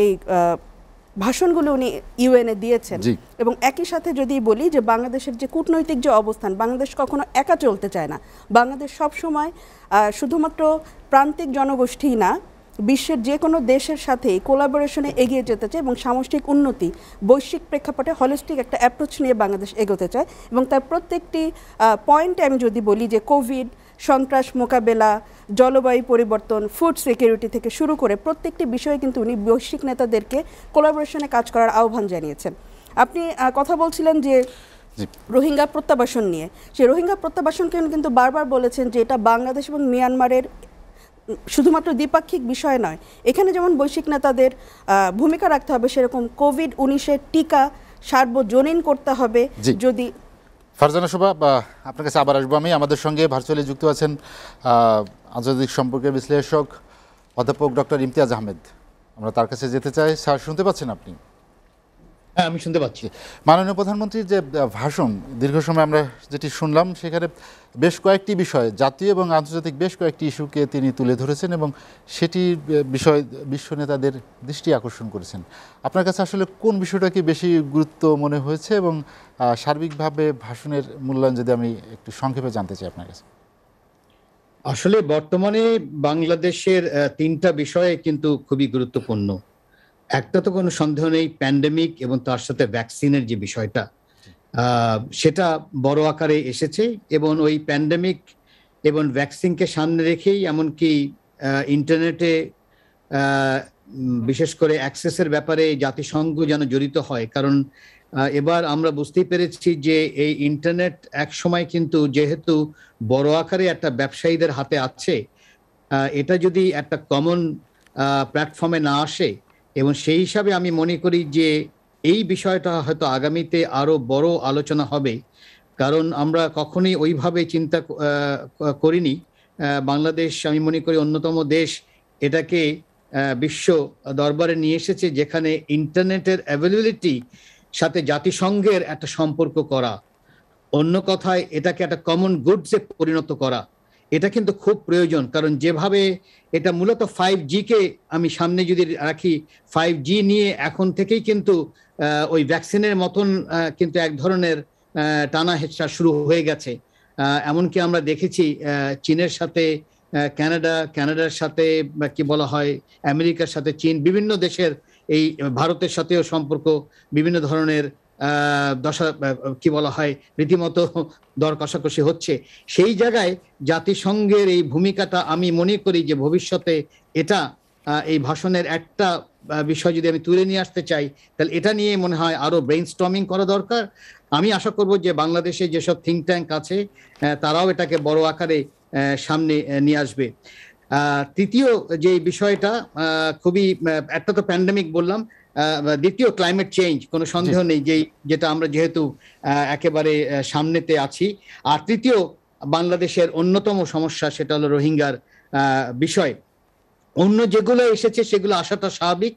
ভাষণগুলো উনি ইউএনএ দিয়েছেন, এবং একই সাথে যদি বলি যে বাংলাদেশের যে কূটনৈতিক যে অবস্থান, বাংলাদেশ কখনো একা চলতে চায় না। বাংলাদেশ সবসময় শুধুমাত্র প্রান্তিক জনগোষ্ঠী না, বিশ্বের যে কোনো দেশের সাথেই কোলাবোরেশনে এগিয়ে যেতে চায় এবং সামষ্টিক উন্নতি, বৈশ্বিক প্রেক্ষাপটে হলিস্টিক একটা অ্যাপ্রোচ নিয়ে বাংলাদেশ এগোতে চায়। এবং তার প্রত্যেকটি পয়েন্টে আমি যদি বলি যে কোভিড, সন্ত্রাস মোকাবেলা, জলবায়ু পরিবর্তন, ফুড সিকিউরিটি থেকে শুরু করে প্রত্যেকটি বিষয়ে কিন্তু উনি বৈশ্বিক নেতাদেরকে কোলাবোরেশনে কাজ করার আহ্বান জানিয়েছেন। আপনি কথা বলছিলেন যে রোহিঙ্গা প্রত্যাবাসন নিয়ে, সেই রোহিঙ্গা প্রত্যাবাসনকে উনি কিন্তু বারবার বলেছেন যে এটা বাংলাদেশ এবং মিয়ানমারের শুধুমাত্র দ্বিপাক্ষিক বিষয় নয়, এখানে যেমন বৈশ্বিক নেতাদের ভূমিকা রাখতে হবে, সেরকম কোভিড-19 টিকা সার্বজনীন করতে হবে। যদি ফারজানা শোভা, আপনার কাছে আবার আসবো আমি। আমাদের সঙ্গে ভার্চুয়ালি যুক্ত আছেন আন্তর্জাতিক সম্পর্কের বিশ্লেষক অধ্যাপক ডক্টর ইমতিয়াজ আহমেদ। আমরা তার কাছে যেতে চাই। স্যার, শুনতে পাচ্ছেন আপনি? হ্যাঁ, আমি শুনতে পাচ্ছি। মাননীয় প্রধানমন্ত্রীর যে ভাষণ, দীর্ঘ সময় আমরা যেটি শুনলাম, সেখানে বেশ কয়েকটি বিষয়, জাতীয় এবং আন্তর্জাতিক বেশ কয়েকটি ইস্যুকে তিনি তুলে ধরেছেন এবং সেটির বিষয় বিশ্ব নেতাদের দৃষ্টি আকর্ষণ করেছেন। আপনার কাছে আসলে কোন বিষয়টাকে বেশি গুরুত্ব মনে হয়েছে এবং সার্বিকভাবে ভাষণের মূল্যায়ন যদি আমি একটু সংক্ষেপে জানতে চাই আপনার কাছে? আসলে বর্তমানে বাংলাদেশের তিনটা বিষয়ে কিন্তু খুবই গুরুত্বপূর্ণ। একটা তো কোনো সন্দেহ নেই, প্যান্ডেমিক এবং তার সাথে ভ্যাকসিনের যে বিষয়টা, সেটা বড় আকারে এসেছে এবং ওই প্যান্ডেমিক এবং ভ্যাকসিনকে সামনে রেখেই এমনকি ইন্টারনেটে বিশেষ করে অ্যাক্সেসের ব্যাপারে জাতিসংঘ যেন জড়িত হয়। কারণ এবার আমরা বুঝতেই পেরেছি যে এই ইন্টারনেট এক সময় কিন্তু যেহেতু বড় আকারে একটা ব্যবসায়ীদের হাতে আছে, এটা যদি একটা কমন প্ল্যাটফর্মে না আসে, এবং সেই হিসাবে আমি মনে করি যে এই বিষয়টা হয়তো আগামীতে আরো বড় আলোচনা হবে। কারণ আমরা কখনোই ওইভাবে চিন্তা করিনি। বাংলাদেশ আমি মনে করি অন্যতম দেশ এটাকে বিশ্ব দরবারে নিয়ে এসেছে, যেখানে ইন্টারনেটের অ্যাভেলেবিলিটি সাথে জাতিসংঘের একটা সম্পর্ক করা, অন্য কথায় এটাকে একটা কমন গুডসে পরিণত করা, এটা কিন্তু খুব প্রয়োজন। কারণ যেভাবে এটা মূলত 5G কে আমি সামনে যদি রাখি, 5G নিয়ে এখন থেকেই কিন্তু ওই ভ্যাকসিনের মতন কিন্তু এক ধরনের টানা হেঁচড়া শুরু হয়ে গেছে। এমনকি আমরা দেখেছি চীনের সাথে কানাডার সাথে কি বলা হয়, আমেরিকার সাথে চীন, বিভিন্ন দেশের, এই ভারতের সাথেও সম্পর্ক বিভিন্ন ধরনের কি বলা হয়, রীতিমতো দর কষাকষি হচ্ছে। সেই জায়গায় জাতিসংঘের এই ভূমিকাটা আমি মনে করি যে ভবিষ্যতে এটা এই ভাষণের একটা বিষয় যদি আমি তুলে নিয়ে আসতে চাই, তাহলে এটা নিয়ে মনে হয় আরো ব্রেইনস্টর্মিং করা দরকার। আমি আশা করব যে বাংলাদেশে যেসব থিঙ্ক ট্যাঙ্ক আছে তারাও এটাকে বড় আকারে সামনে নিয়ে আসবে। তৃতীয় যে বিষয়টা খুবই একটা তো প্যান্ডেমিক বললাম, দ্বিতীয় ক্লাইমেট চেঞ্জ, কোনো সন্দেহ নেই যেটা আমরা যেহেতু একেবারে সামনেতে আছি। আর তৃতীয় বাংলাদেশের অন্যতম সমস্যা সেটা হলো রোহিঙ্গার বিষয়। অন্য যেগুলো এসেছে সেগুলো আসাটা স্বাভাবিক।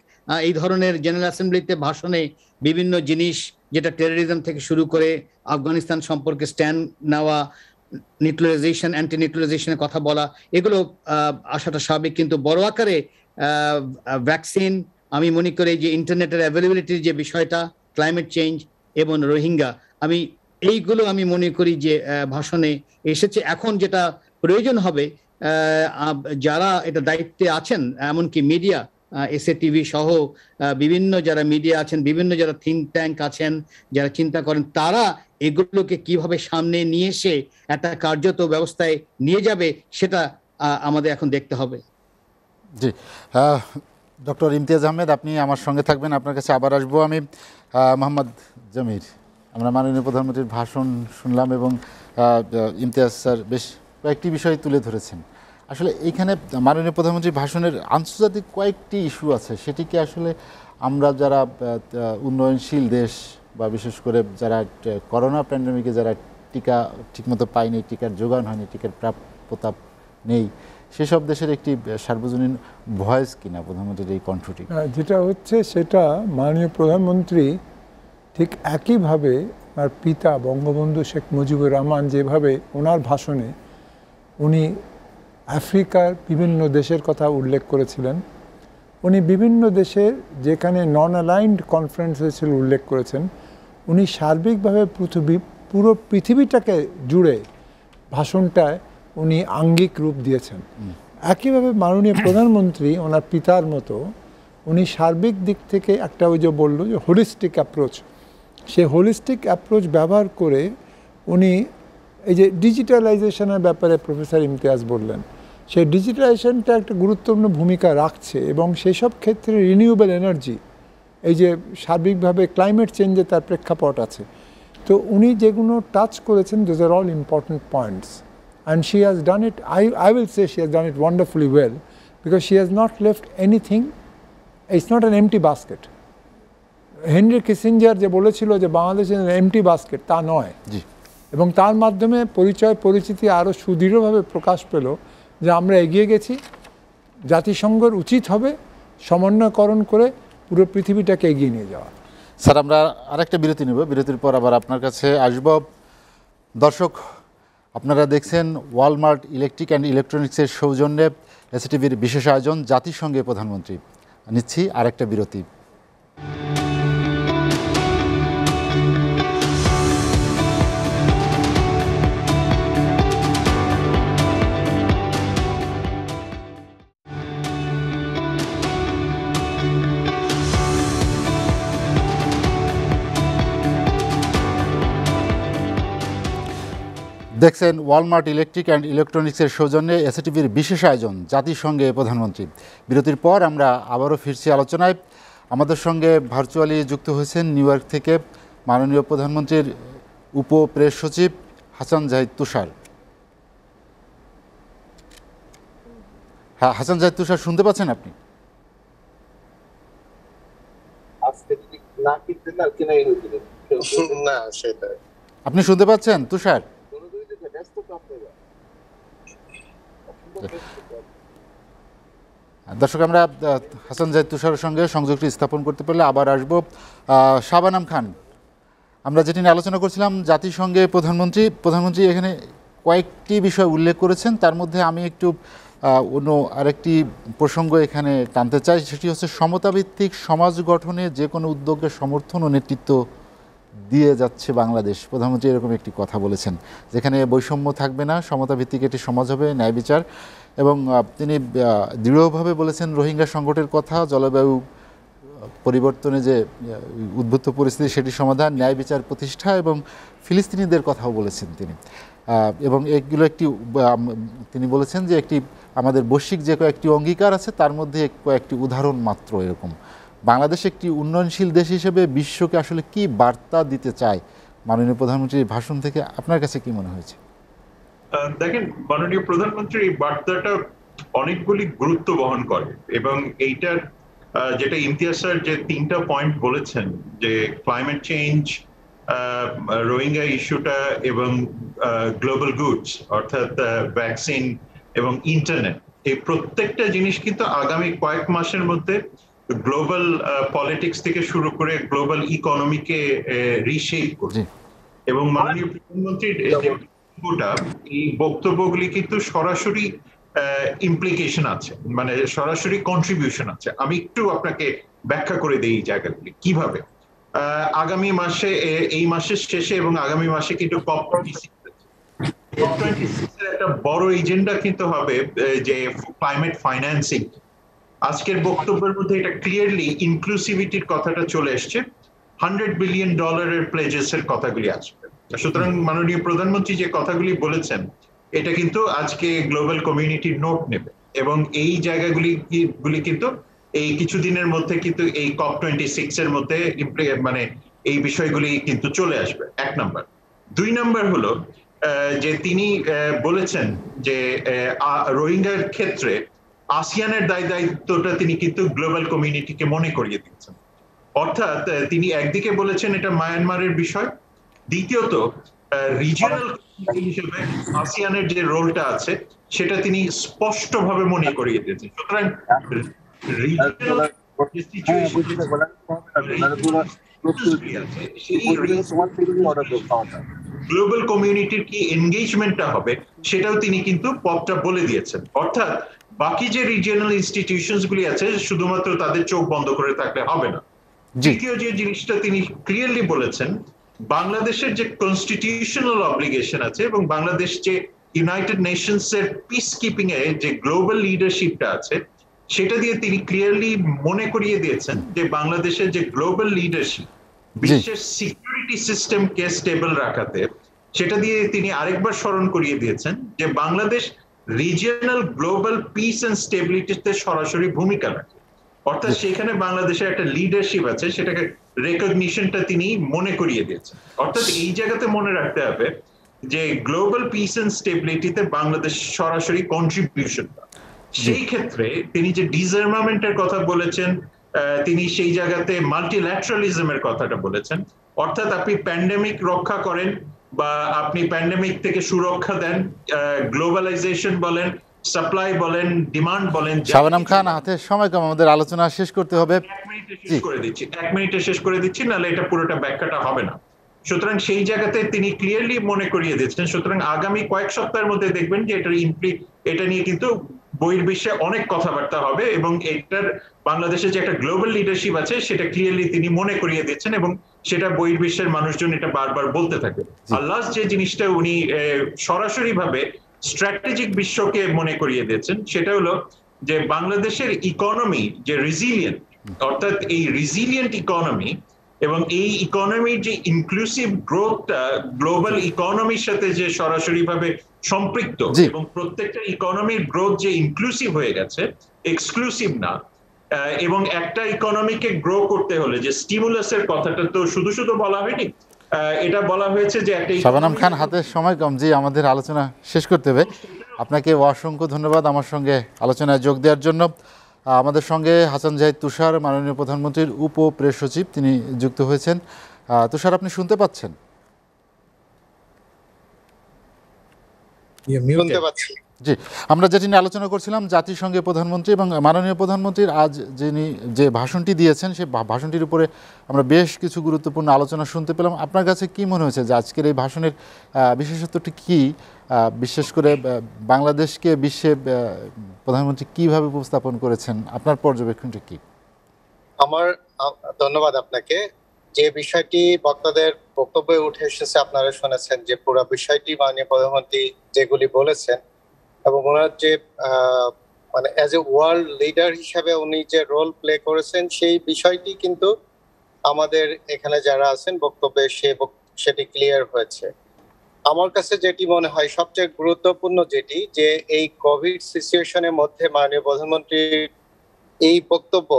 এই ধরনের জেনারেল অ্যাসেম্বলিতে ভাষণে বিভিন্ন জিনিস, যেটা টেরোরিজম থেকে শুরু করে আফগানিস্তান সম্পর্কে স্ট্যান্ড নেওয়া, নিউট্রালাইজেশন, অ্যান্টি নিউট্রালাইজেশনের কথা বলা, এগুলো আসাটা স্বাভাবিক। কিন্তু বড় আকারে ভ্যাকসিন, আমি মনে করি যে ইন্টারনেটের অ্যাভেলেবিলিটির যে বিষয়টা, ক্লাইমেট চেঞ্জ এবং রোহিঙ্গা, এইগুলো আমি মনে করি যে ভাষণে এসেছে। এখন যেটা প্রয়োজন হবে, যারা এটা দায়িত্বে আছেন, এমনকি মিডিয়া, এসএটিভি সহ বিভিন্ন যারা মিডিয়া আছেন, বিভিন্ন যারা থিঙ্ক ট্যাঙ্ক আছেন, যারা চিন্তা করেন, তারা এগুলোকে কিভাবে সামনে নিয়ে এসে একটা কার্যত ব্যবস্থায় নিয়ে যাবে, সেটা আমাদের এখন দেখতে হবে। জি, ডক্টর ইমতিয়াজ আহমেদ, আপনি আমার সঙ্গে থাকবেন। আপনার কাছে আবার আসবো আমি। মোহাম্মদ জমির, আমরা মাননীয় প্রধানমন্ত্রীর ভাষণ শুনলাম এবং ইমতিয়াজ স্যার বেশ কয়েকটি বিষয় তুলে ধরেছেন। আসলে এইখানে মাননীয় প্রধানমন্ত্রীর ভাষণের আন্তর্জাতিক কয়েকটি ইস্যু আছে, সেটিকে আসলে আমরা যারা উন্নয়নশীল দেশ বা বিশেষ করে যারা করোনা প্যান্ডেমিকে যারা টিকা ঠিকমতো পায়নি, টিকার যোগান হয়নি, টিকার প্রাপ্যতা নেই, সেসব দেশের একটি সার্বজনীন ভয়েস কিনা প্রধানমন্ত্রীর এই কণ্ঠটি? যেটা হচ্ছে সেটা মাননীয় প্রধানমন্ত্রী ঠিক একইভাবে আর পিতা বঙ্গবন্ধু শেখ মুজিবুর রহমান যেভাবে ওনার ভাষণে উনি আফ্রিকার বিভিন্ন দেশের কথা উল্লেখ করেছিলেন, উনি বিভিন্ন দেশের যেখানে নন অ্যালাইন্ড কনফারেন্স হয়েছিল উল্লেখ করেছেন, উনি সার্বিকভাবে পুরো পৃথিবীটাকে জুড়ে ভাষণটায় উনি আঙ্গিক রূপ দিয়েছেন। একইভাবে মাননীয় প্রধানমন্ত্রী ওনার পিতার মতো উনি সার্বিক দিক থেকে একটা ওই যে বলল যে হোলিস্টিক অ্যাপ্রোচ, সে হোলিস্টিক অ্যাপ্রোচ ব্যবহার করে উনি এই যে ডিজিটালাইজেশনের ব্যাপারে প্রফেসর ইমতিয়াজ বললেন, সেই ডিজিটালাইজেশনটা একটা গুরুত্বপূর্ণ ভূমিকা রাখছে এবং সেসব ক্ষেত্রে রিনিউয়েবল এনার্জি, এই যে সার্বিকভাবে ক্লাইমেট চেঞ্জে তার প্রেক্ষাপট আছে। তো উনি যেগুলো টাচ করেছেন, those are all important points, and she has done it, I will say she has done it wonderfully well, because she has not left anything, it's not an empty basket. Henry Kissinger যে বলেছিল যে বাংলাদেশের MT basket, তা নয়। এবং তার মাধ্যমে পরিচিতি আরও সুদৃঢ়ভাবে প্রকাশ পেল যে আমরা এগিয়ে গেছি। জাতিসংঘের উচিত হবে সমন্বয়করণ করে পুরো পৃথিবীটাকে এগিয়ে নিয়ে যাওয়া। স্যার, আমরা আরেকটা বিরতি নেব, বিরতির পর আবার আপনার কাছে আসব। দর্শক, আপনারা দেখছেন ওয়ালমার্ট ইলেকট্রিক অ্যান্ড ইলেকট্রনিক্সের সৌজন্যে এসএটিভির বিশেষ আয়োজন জাতিসংঘে প্রধানমন্ত্রী। নিচ্ছি আরেকটা বিরতি। দেখছেন ওয়ালমার্ট ইলেকট্রিক অ্যান্ড ইলেকট্রনিক্সের সৌজন্যে এসএটিভির বিশেষ আয়োজন জাতিসংঘে প্রধানমন্ত্রী। বিরতির পর আমরা আবারও ফিরছি আলোচনায়। আমাদের সঙ্গে ভার্চুয়ালি যুক্ত হয়েছেন নিউ ইয়র্ক থেকে মাননীয় প্রধানমন্ত্রীর উপ প্রেস সচিব হাসান জাহিদ তুষার। হ্যাঁ, হাসান জাহিদ তুষার, শুনতে পাচ্ছেন আপনি? আপনি শুনতে পাচ্ছেন তুষার? দর্শক, আমরা হাসান জাহিদ তুষারের সঙ্গে সংযোগটি স্থাপন করতে পারলে আবার আসবো। শাবানাম খান, আমরা যেটি নিয়ে আলোচনা করছিলাম জাতিসংঘে প্রধানমন্ত্রী এখানে কয়েকটি বিষয় উল্লেখ করেছেন, তার মধ্যে আমি একটু অন্য আরেকটি প্রসঙ্গ এখানে টানতে চাই, সেটি হচ্ছে সমতাভিত্তিক সমাজ গঠনে যে কোনো উদ্যোগের সমর্থন ও নেতৃত্ব দিয়ে যাচ্ছে বাংলাদেশ। প্রধানমন্ত্রী এরকম একটি কথা বলেছেন, যেখানে বৈষম্য থাকবে না, সমতাভিত্তিক একটি সমাজ হবে, ন্যায় বিচার, এবং তিনি দৃঢ়ভাবে বলেছেন রোহিঙ্গা সংকটের কথা, জলবায়ু পরিবর্তনে যে উদ্ভূত পরিস্থিতি সেটি সমাধান, ন্যায় বিচার প্রতিষ্ঠা এবং ফিলিস্তিনিদের কথাও বলেছেন তিনি। এবং এগুলো তিনি বলেছেন যে একটি আমাদের বৈশ্বিক যে কয়েকটি অঙ্গীকার আছে তার মধ্যে কয়েকটি উদাহরণ মাত্র এরকম। বাংলাদেশ একটি উন্নয়নশীল দেশ হিসেবে বিশ্বকে আসলে কি বার্তা দিতে চায় মাননীয় প্রধানমন্ত্রীর ভাষণ থেকে? আপনার কাছে কি মনে হয়েছে? দেখেন, মাননীয় প্রধানমন্ত্রীর এই বার্তাটা অনেকগুলি গুরুত্ব বহন করে এবং এইটার যেটা ইমতিয়াজ স্যার যে 3টা পয়েন্ট বলেছেন যে ক্লাইমেট চেঞ্জ, রোহিঙ্গা ইস্যুটা এবং গ্লোবাল গুডস অর্থাৎ ভ্যাকসিন এবং ইন্টারনেট, এই প্রত্যেকটা জিনিস কিন্তু আগামী কয়েক মাসের মধ্যে গ্লোবাল পলিটিক্স থেকে শুরু করে গ্লোবাল ইকোনমিকে রিশেপ করবে। এবং মাননীয় প্রধানমন্ত্রীর এই বক্তব্যগুলি কিন্তু সরাসরি ইমপ্লিকেশন আছে, মানে সরাসরি কন্ট্রিবিউশন আছে। আমি একটু আপনাকে ব্যাখ্যা করে দিই এই জায়গাগুলি কিভাবে। আগামী মাসে, এই মাসের শেষে এবং আগামী মাসে কিন্তু COP26 একটা বড় এজেন্ডা কিন্তু হবে যে ক্লাইমেট ফাইন্যান্সিং। আজকের বক্তব্যের মধ্যে এটা ক্লিয়ারলি ইনক্লুসিভিটির কথাটা চলে এসছে, $100 বিলিয়ন প্লেজেস এর কথাগুলি আসবে। সুতরাং মাননীয় প্রধানমন্ত্রী যে কথাগুলি বলেছেন এটা কিন্তু আজকে গ্লোবাল কমিউনিটি নোট নেবে এবং এই জায়গাগুলি কিন্তু এই কিছুদিনের মধ্যে কিন্তু এই COP26 এর মধ্যে মানে এই বিষয়গুলি কিন্তু চলে আসবে, 1 নাম্বার। 2 নাম্বার হলো যে তিনি বলেছেন যে রোহিঙ্গার ক্ষেত্রে আসিয়ানের দায়িত্বটা তিনি কিন্তু গ্লোবাল কমিউনিটিকে মনে করিয়ে দিচ্ছেন। অর্থাৎ তিনি একদিকে বলেছেন এটা মায়ানমারের বিষয়, দ্বিতীয়ত রিজিওনাল হিসেবে আসিয়ানের যে রোলটা আছে সেটা তিনি স্পষ্টভাবে মনে করিয়ে দিয়েছেন। সুতরাং গ্লোবাল কমিউনিটির কি এনগেজমেন্টটা হবে সেটাও তিনি কিন্তু পথটা বলে দিয়েছেন। অর্থাৎ বাকি যে রিজিওনাল ইনস্টিটিউশনস গুলি আছে শুধুমাত্র তাদের চোখ বন্ধ করে থাকলে হবে না। দ্বিতীয় যে জিনিসটা তিনি ক্লিয়ারলি বলেছেন, বাংলাদেশের যে কনস্টিটিউশনাল অব্লিগেশন আছে এবং বাংলাদেশ যে ইউনাইটেড নেশনস এর পিস কিপিং এ যে গ্লোবাল লিডারশিপটা আছে সেটা দিয়ে তিনি ক্লিয়ারলি মনে করিয়ে দিয়েছেন যে বাংলাদেশের যে গ্লোবাল লিডারশিপ বিশ্বের সিকিউরিটি সিস্টেমকে স্টেবল রাখাতে, সেটা দিয়ে তিনি আরেকবার স্মরণ করিয়ে দিয়েছেন যে Bangladesh regional global peace and স্টেবিলিটিতে সরাসরি ভূমিকা রাখে। অর্থাৎ সেখানে বাংলাদেশের একটা লিডারশিপ আছে, সেটাকে রেকগনিশনটা তিনি মনে করিয়ে দিয়েছেন। অর্থাৎ এই জায়গাতে মনে রাখতে হবে যে গ্লোবাল পিস এন্ড স্টেবিলিটিতে বাংলাদেশ সরাসরি কন্ট্রিবিউশন। সেই ক্ষেত্রে তিনি যে ডিসআর্মামেন্টের কথা বলেছেন, তিনি সেই জায়গাতে মাল্টিল্যাটারালিজমের কথাটা বলেছেন। অর্থাৎ আপনি প্যান্ডেমিক রক্ষা করেন বা আপনি প্যান্ডেমিক থেকে সুরক্ষা দেন, গ্লোবালাইজেশন বলেন, সাপ্লাই বলেন, ডিমান্ড বলেন। শাবানাম খান, হাতে সময় কম, আমাদের আলোচনা শেষ করতে হবে। 1 মিনিটে শেষ করে দিচ্ছি, নাহলে এটা পুরোটা ব্যাখ্যাটা হবে না। সুতরাং সেই জায়গাতে তিনি ক্লিয়ারলি মনে করিয়ে দিচ্ছেন। সুতরাং আগামী কয়েক সপ্তাহের মধ্যে দেখবেন যে এটা নিয়ে কিন্তু বহির্বিশ্বে অনেক কথাবার্তা হবে এবং এটার বাংলাদেশের যে একটা গ্লোবাল লিডারশিপ আছে সেটা ক্লিয়ারলি তিনি মনে করিয়ে দিচ্ছেন এবং সেটা বহির্বিশ্বের মানুষজন এটা বারবার বলতে থাকে। আর লাস্ট যে জিনিসটা উনি সরাসরি ভাবে স্ট্র্যাটেজিক বিশ্বকে মনে করিয়ে দিয়েছেন সেটা হলো যে বাংলাদেশের ইকোনমি যে রিজিলিয়েন্ট, অর্থাৎ এই রিজিলিয়েন্ট ইকোনমি এবং এই ইকোনমির যে ইনক্লুসিভ গ্রোথটা গ্লোবাল ইকোনমির সাথে যে সরাসরি ভাবে সম্পৃক্ত এবং প্রত্যেকটা ইকোনমির গ্রোথ যে ইনক্লুসিভ হয়ে গেছে, এক্সক্লুসিভ না। এবং একটা ইকোনমিকে গ্রো করতে হলে যে স্টিমুলাসের কথাটা তো শুধু শুধু বলা হয়নি, এটা বলা হয়েছে যে একটা। শাবানাম খান, হাতে সময় কম, জি আমাদের আলোচনা শেষ করতে হবে। আপনাকে অসংখ্য ধন্যবাদ আমার সঙ্গে আলোচনায় যোগ দেওয়ার জন্য। আমাদের সঙ্গে হাসান জাহিদ তুষার, মাননীয় প্রধানমন্ত্রীর উপ প্রেস সচিব, তিনি যুক্ত হয়েছেন। তুষার, আপনি শুনতে পাচ্ছেন? জি, আমরা যেটি নিয়ে আলোচনা করছিলাম জাতিসংঘের প্রধানমন্ত্রী এবং মাননীয় প্রধানমন্ত্রীর আজ যিনি যে ভাষণটি দিয়েছেন সেই ভাষণটির উপরে আমরা বেশ কিছু গুরুত্বপূর্ণ আলোচনা শুনতে পেলাম। আপনার কাছে কি মনে হয়েছে যে আজকের এই ভাষণের বিশেষত্বটি কি? বিশেষ করে বাংলাদেশকে বিশ্বে প্রধানমন্ত্রী কিভাবে উপস্থাপন করেছেন, আপনার পর্যবেক্ষণটি কি? আমার ধন্যবাদ আপনাকে। যে বিষয়টি বক্তাদের বক্তব্যে উঠে এসেছে আপনারা শুনেছেন যে পুরো বিষয়টি মাননীয় প্রধানমন্ত্রী যেগুলি বলেছেন এবং ওনার যে মানে অ্যাজ এ ওয়ার্ল্ড লিডার হিসাবে উনি যে রোল প্লে করেছেন সেই বিষয়টি কিন্তু আমাদের এখানে যারা আছেন বক্তব্যে সেটি ক্লিয়ার হয়েছে। আমার কাছে যেটি মনে হয় সবচেয়ে গুরুত্বপূর্ণ যেটি যে এই কোভিড সিচুয়েশনের মধ্যে মাননীয় প্রধানমন্ত্রীর এই বক্তব্য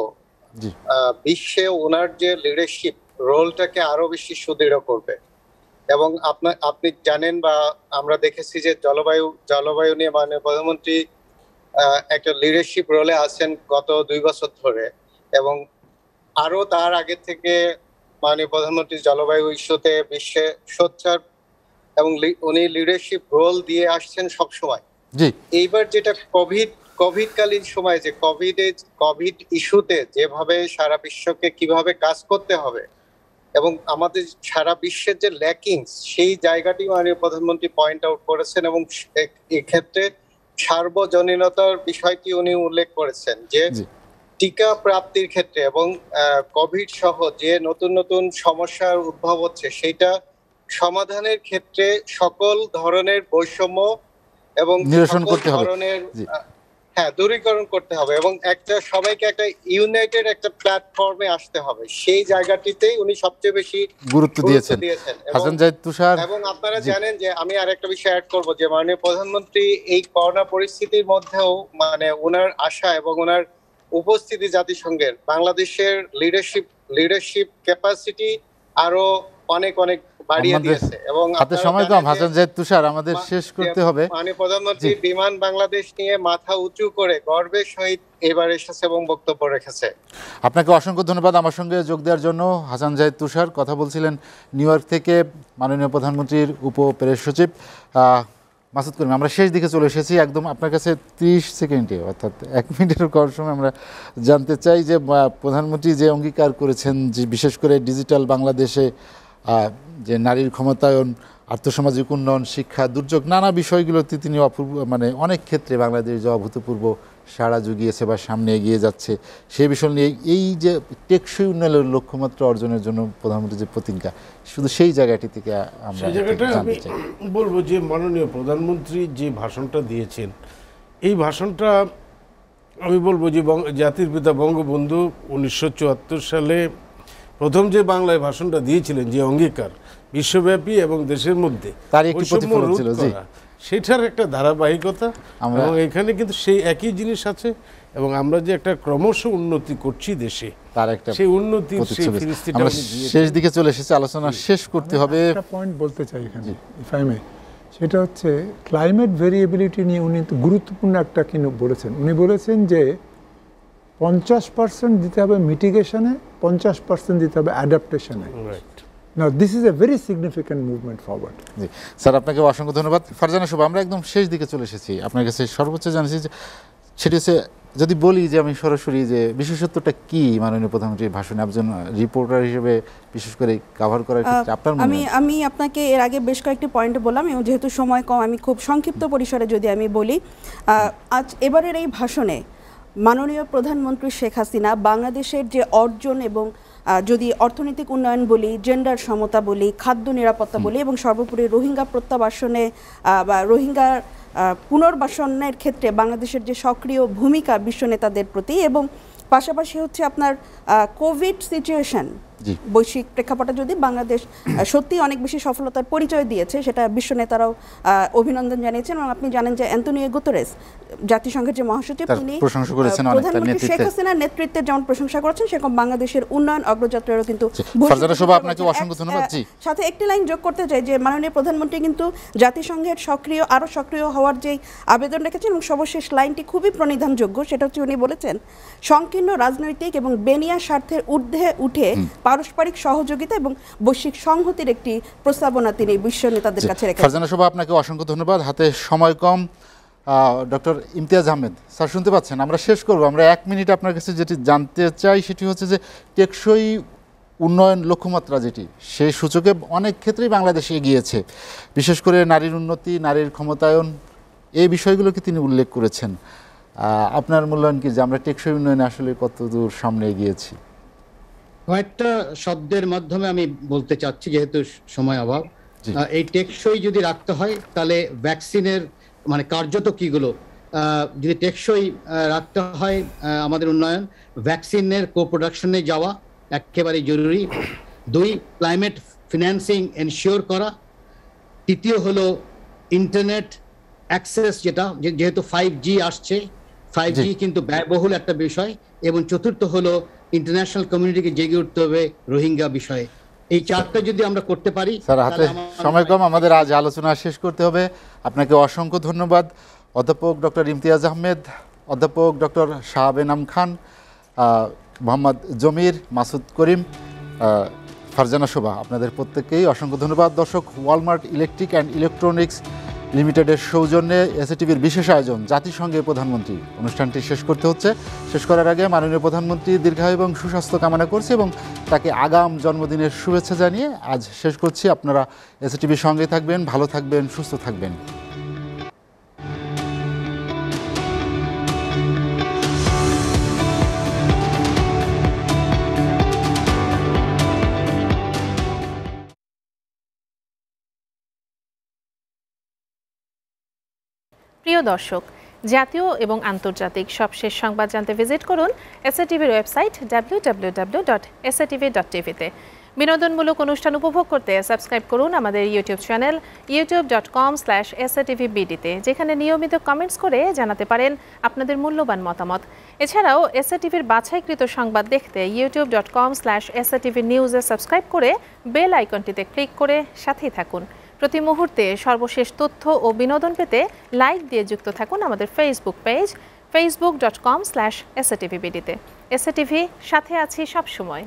বিশ্বে ওনার যে লিডারশিপ রোলটাকে আরো বেশি সুদৃঢ় করবে। এবং আপনি জানেন বা আমরা দেখেছি যে জলবায়ু নিয়ে মাননীয় প্রধানমন্ত্রী একটা লিডারশিপ রোলে আছেন গত 2 বছর ধরে, এবং আরো তার আগে থেকে মাননীয় প্রধানমন্ত্রী জলবায়ু ইস্যুতে বিশ্বে সোচ্চার এবং উনি লিডারশিপ রোল দিয়ে আসছেন সব সময়। জি, এইবার যেটা কোভিডকালীন সময় যে কোভিড ইস্যুতে যেভাবে সারা বিশ্বকে কিভাবে কাজ করতে হবে এবং আমাদের সারা বিশ্বের যে ল্যাকিংস সেই জায়গাটি মাননীয় প্রধানমন্ত্রী পয়েন্ট আউট করেছেন, এবং এক্ষেত্রে সার্বজনীনতার বিষয়টি উনি উল্লেখ করেছেন যে টিকা প্রাপ্তির ক্ষেত্রে এবং কোভিড সহ যে নতুন নতুন সমস্যার উদ্ভব হচ্ছে সেইটা সমাধানের ক্ষেত্রে সকল ধরনের বৈষম্য এবং নিরসন করতে হবে, ধরনের দূরীকরণ করতে হবে এবং সবাইকে একটা ইউনাইটেড একটা প্ল্যাটফর্মে আসতে হবে। সেই জায়গাটিতেই উনি সবচেয়ে বেশি গুরুত্ব দিয়েছেন। হাসান জাহিদ তুষার, এবং আপনারা জানেন যে আমি আরেকটা বিষয় অ্যাড করব যে মাননীয় প্রধানমন্ত্রী এই করোনা পরিস্থিতির মধ্যেও মানে ওনার আশা এবং ওনার উপস্থিতি জাতিসংঘের বাংলাদেশের লিডারশিপ ক্যাপাসিটি আরো অনেক বাড়িয়ে দিয়েছে। এবং হাতে সময় কম, হাসান জাহিদ তুষার, আমাদের শেষ করতে হবে। মাননীয় প্রধানমন্ত্রী বিমান বাংলাদেশ নিয়ে মাথা উঁচু করে গর্বের সহিত এবার এসেছে এবং বক্তব্য রেখেছে। আপনাকে অসংখ্য ধন্যবাদ আমার সঙ্গে যোগ দেওয়ার জন্য। হাসান জাহিদ তুষার কথা বলছিলেন নিউ ইয়র্ক থেকে, মাননীয় প্রধানমন্ত্রীর উপপ্রেস সচিব। মাসুদ করিম, আমরা শেষ দিকে চলে এসেছি, একদম আপনার কাছে 30 সেকেন্ডে অর্থাৎ 1 মিনিটের কম সময় আমরা জানতে চাই যে প্রধানমন্ত্রী যে অঙ্গীকার করেছেন যে বিশেষ করে ডিজিটাল বাংলাদেশে যে নারীর ক্ষমতায়ন, আর্থসামাজিক উন্নয়ন, শিক্ষা, দুর্যোগ, নানা বিষয়গুলোতে তিনি মানে অনেক ক্ষেত্রে বাংলাদেশ যে অভূতপূর্ব সাড়া জুগিয়েছে বা সামনে এগিয়ে যাচ্ছে, সেই বিষয় নিয়ে এই যে টেকসই উন্নয়নের লক্ষ্যমাত্রা অর্জনের জন্য প্রধানমন্ত্রীর যে প্রতিজ্ঞা, শুধু সেই জায়গাটি থেকে আমরা জানতে চাই। বলবো যে মাননীয় প্রধানমন্ত্রী যে ভাষণটা দিয়েছেন, এই ভাষণটা আমি বলবো যে জাতির পিতা বঙ্গবন্ধু 1974 সালে প্রথম যে বাংলায় ভাষণটা দিয়েছিলেন, যে অঙ্গীকার বিশ্বব্যাপী এবং দেশের মধ্যে তার একটি প্রতিফলন ছিল, সেটার একটা ধারাবাহিকতা, এবং এখানে কিন্তু সেই একই জিনিস আছে। এবং আমরা যে একটা ক্রমশ উন্নতি করছি দেশে, তার একটা সেই উন্নতির সেই ফিরিস্তিটা আমরা শেষ দিকে চলে এসেছি, আলোচনা শেষ করতে হবে। একটা পয়েন্ট বলতে চাই এখানে, ইফ আই মে, সেটা হচ্ছে ক্লাইমেট ভেরিয়েবিলিটি নিয়ে উনি গুরুত্বপূর্ণ একটা কিন্তু বলেছেন। উনি বলেছেন যে 50% দিতে হবে মিটিগেশনে, 50% দিতে হবে অ্যাডাপ্টেশনে। Now this is a very significant movement forward. G sir, আপনাকে অসংখ্য ধন্যবাদ। ফারজানা শুভ, আমরা একদম শেষ দিকে চলে এসেছি, আপনার কাছে সর্বোচ্চ জানাচ্ছি যে সেটি হচ্ছে, যদি বলি যে আমি সরাসরি যে বিশেষত্বটা কি মাননীয় প্রধানমন্ত্রীর ভাষণে, একজন রিপোর্টার হিসেবে বিশেষ করে কভার করার ক্ষেত্রে আপনার আমি আপনাকে এর আগে বেশ কয়েকটি পয়েন্ট বললাম, এবং যেহেতু সময় কম আমি খুব সংক্ষিপ্ত পরিসরে যদি আমি বলি, আজ এবারের এই ভাষণে মাননীয় প্রধানমন্ত্রী শেখ হাসিনা বাংলাদেশের যে অর্জন এবং যদি অর্থনৈতিক উন্নয়ন বলি, জেন্ডার সমতা বলি, খাদ্য নিরাপত্তা বলি, এবং সর্বোপরি রোহিঙ্গা প্রত্যাবাসনে বা রোহিঙ্গা পুনর্বাসনের ক্ষেত্রে বাংলাদেশের যে সক্রিয় ভূমিকা বিশ্ব নেতাদের প্রতি, এবং পাশাপাশি হচ্ছে আপনার কোভিড সিচুয়েশন, বৈশ্বিক প্রেক্ষাপটে যদি বাংলাদেশ সত্যি অনেক বেশি সফলতার পরিচয় দিয়েছে, সেটা বিশ্ব নেতারাও অভিনন্দন জানিয়েছেন। এবং আপনি জানেন যে অ্যান্তোনিও গুতেরেস, জাতিসংঘের যে মহাসচিব, তিনি প্রধানমন্ত্রী শেখ হাসিনার নেতৃত্বের যেমন প্রশংসা করেছেন, সেরকম বাংলাদেশের উন্নয়ন অগ্রযাত্রারও কিন্তু। সাথে একটি লাইন যোগ করতে চাই যে মাননীয় প্রধানমন্ত্রী কিন্তু জাতিসংঘের আরও সক্রিয় হওয়ার যে আবেদন রেখেছেন, এবং সর্বশেষ লাইনটি খুবই প্রণিধানযোগ্য, সেটা হচ্ছে উনি বলেছেন সংকীর্ণ রাজনৈতিক এবং বেনিয়া স্বার্থের ঊর্ধ্বে উঠে পারস্পরিক সহযোগিতা এবং বৈশ্বিক সংহতির একটি প্রস্তাবনা তিনি বিশ্ব নেতাদের কাছে রেখেছেন। ফারজানা শোভা, আপনাকে অসংখ্য ধন্যবাদ। হাতে সময় কম। ডক্টর ইমতিয়াজ আহমেদ স্যার, শুনতে পাচ্ছেন? আমরা শেষ করব। আমরা 1 মিনিট আপনার কাছে যেটি জানতে চাই সেটি হচ্ছে যে টেকসই উন্নয়ন লক্ষ্যমাত্রা যেটি, সেই সূচকে অনেক ক্ষেত্রেই বাংলাদেশ এগিয়েছে, বিশেষ করে নারীর উন্নতি, নারীর ক্ষমতায়ন, এই বিষয়গুলোকে তিনি উল্লেখ করেছেন। আপনার মূল্যায়ন কি যে আমরা টেকসই উন্নয়নে আসলে কতদূর সামনে এগিয়েছি? কয়েকটা শব্দের মাধ্যমে আমি বলতে চাচ্ছি, যেহেতু সময় অভাব। এই টেকসই যদি রাখতে হয় তাহলে ভ্যাকসিনের মানে কার্যত কিগুলো, যদি টেকসই রাখতে হয় আমাদের উন্নয়ন, ভ্যাকসিনের কোপ্রোডাকশনে যাওয়া একেবারেই জরুরি। 2, ক্লাইমেট ফিন্যান্সিং এনশিওর করা। 3 হলো ইন্টারনেট অ্যাক্সেস, যেহেতু 5G আসছে, 5G কিন্তু ব্যয়বহুল একটা বিষয়। এবং 4 হলো ইন্টারন্যাশনাল কমিউনিটিকে জেগে উঠতে হবে রোহিঙ্গা বিষয়ে। এই 4টা যদি আমরা করতে পারি। স্যার, হাতে সময় কম, আমাদের আজ আলোচনা শেষ করতে হবে। আপনাকে অসংখ্য ধন্যবাদ। অধ্যাপক ডক্টর ইমতিয়াজ আহমেদ, অধ্যাপক ডক্টর শাহাব এনাম খান, মোহাম্মদ জমির, মাসুদ করিম, ফারজানা শোভা, আপনাদের প্রত্যেককেই অসংখ্য ধন্যবাদ। দর্শক, ওয়ালমার্ট ইলেকট্রিক অ্যান্ড ইলেকট্রনিক্স লিমিটেডের সৌজন্যে এসএটিভির বিশেষ আয়োজন জাতিসংঘে প্রধানমন্ত্রী অনুষ্ঠানটি শেষ করতে হচ্ছে। শেষ করার আগে মাননীয় প্রধানমন্ত্রী দীর্ঘায়ু এবং সুস্বাস্থ্য কামনা করছি এবং তাকে আগাম জন্মদিনের শুভেচ্ছা জানিয়ে আজ শেষ করছি। আপনারা এসএটিভির সঙ্গে থাকবেন, ভালো থাকবেন, সুস্থ থাকবেন। প্রিয় দর্শক, জাতীয় এবং আন্তর্জাতিক সবশেষ সংবাদ জানতে ভিজিট করুন এসএটিভির ওয়েবসাইট www.satv.tv-তে। বিনোদনমূলক অনুষ্ঠান উপভোগ করতে সাবস্ক্রাইব করুন আমাদের ইউটিউব চ্যানেল youtube.com/satvbd-তে, যেখানে নিয়মিত কমেন্টস করে জানাতে পারেন আপনাদের মূল্যবান মতামত। এছাড়াও এসএটিভির বাছাইকৃত সংবাদ দেখতে youtube.com/satvnews-এ সাবস্ক্রাইব করে বেল আইকনটিতে ক্লিক করে সাথেই থাকুন। প্রতি মুহূর্তে সর্বশেষ তথ্য ও বিনোদন পেতে লাইক দিয়ে যুক্ত থাকুন আমাদের ফেসবুক পেজ facebook.com/satvbd-তে। এসএটিভি, সাথে আছি সবসময়।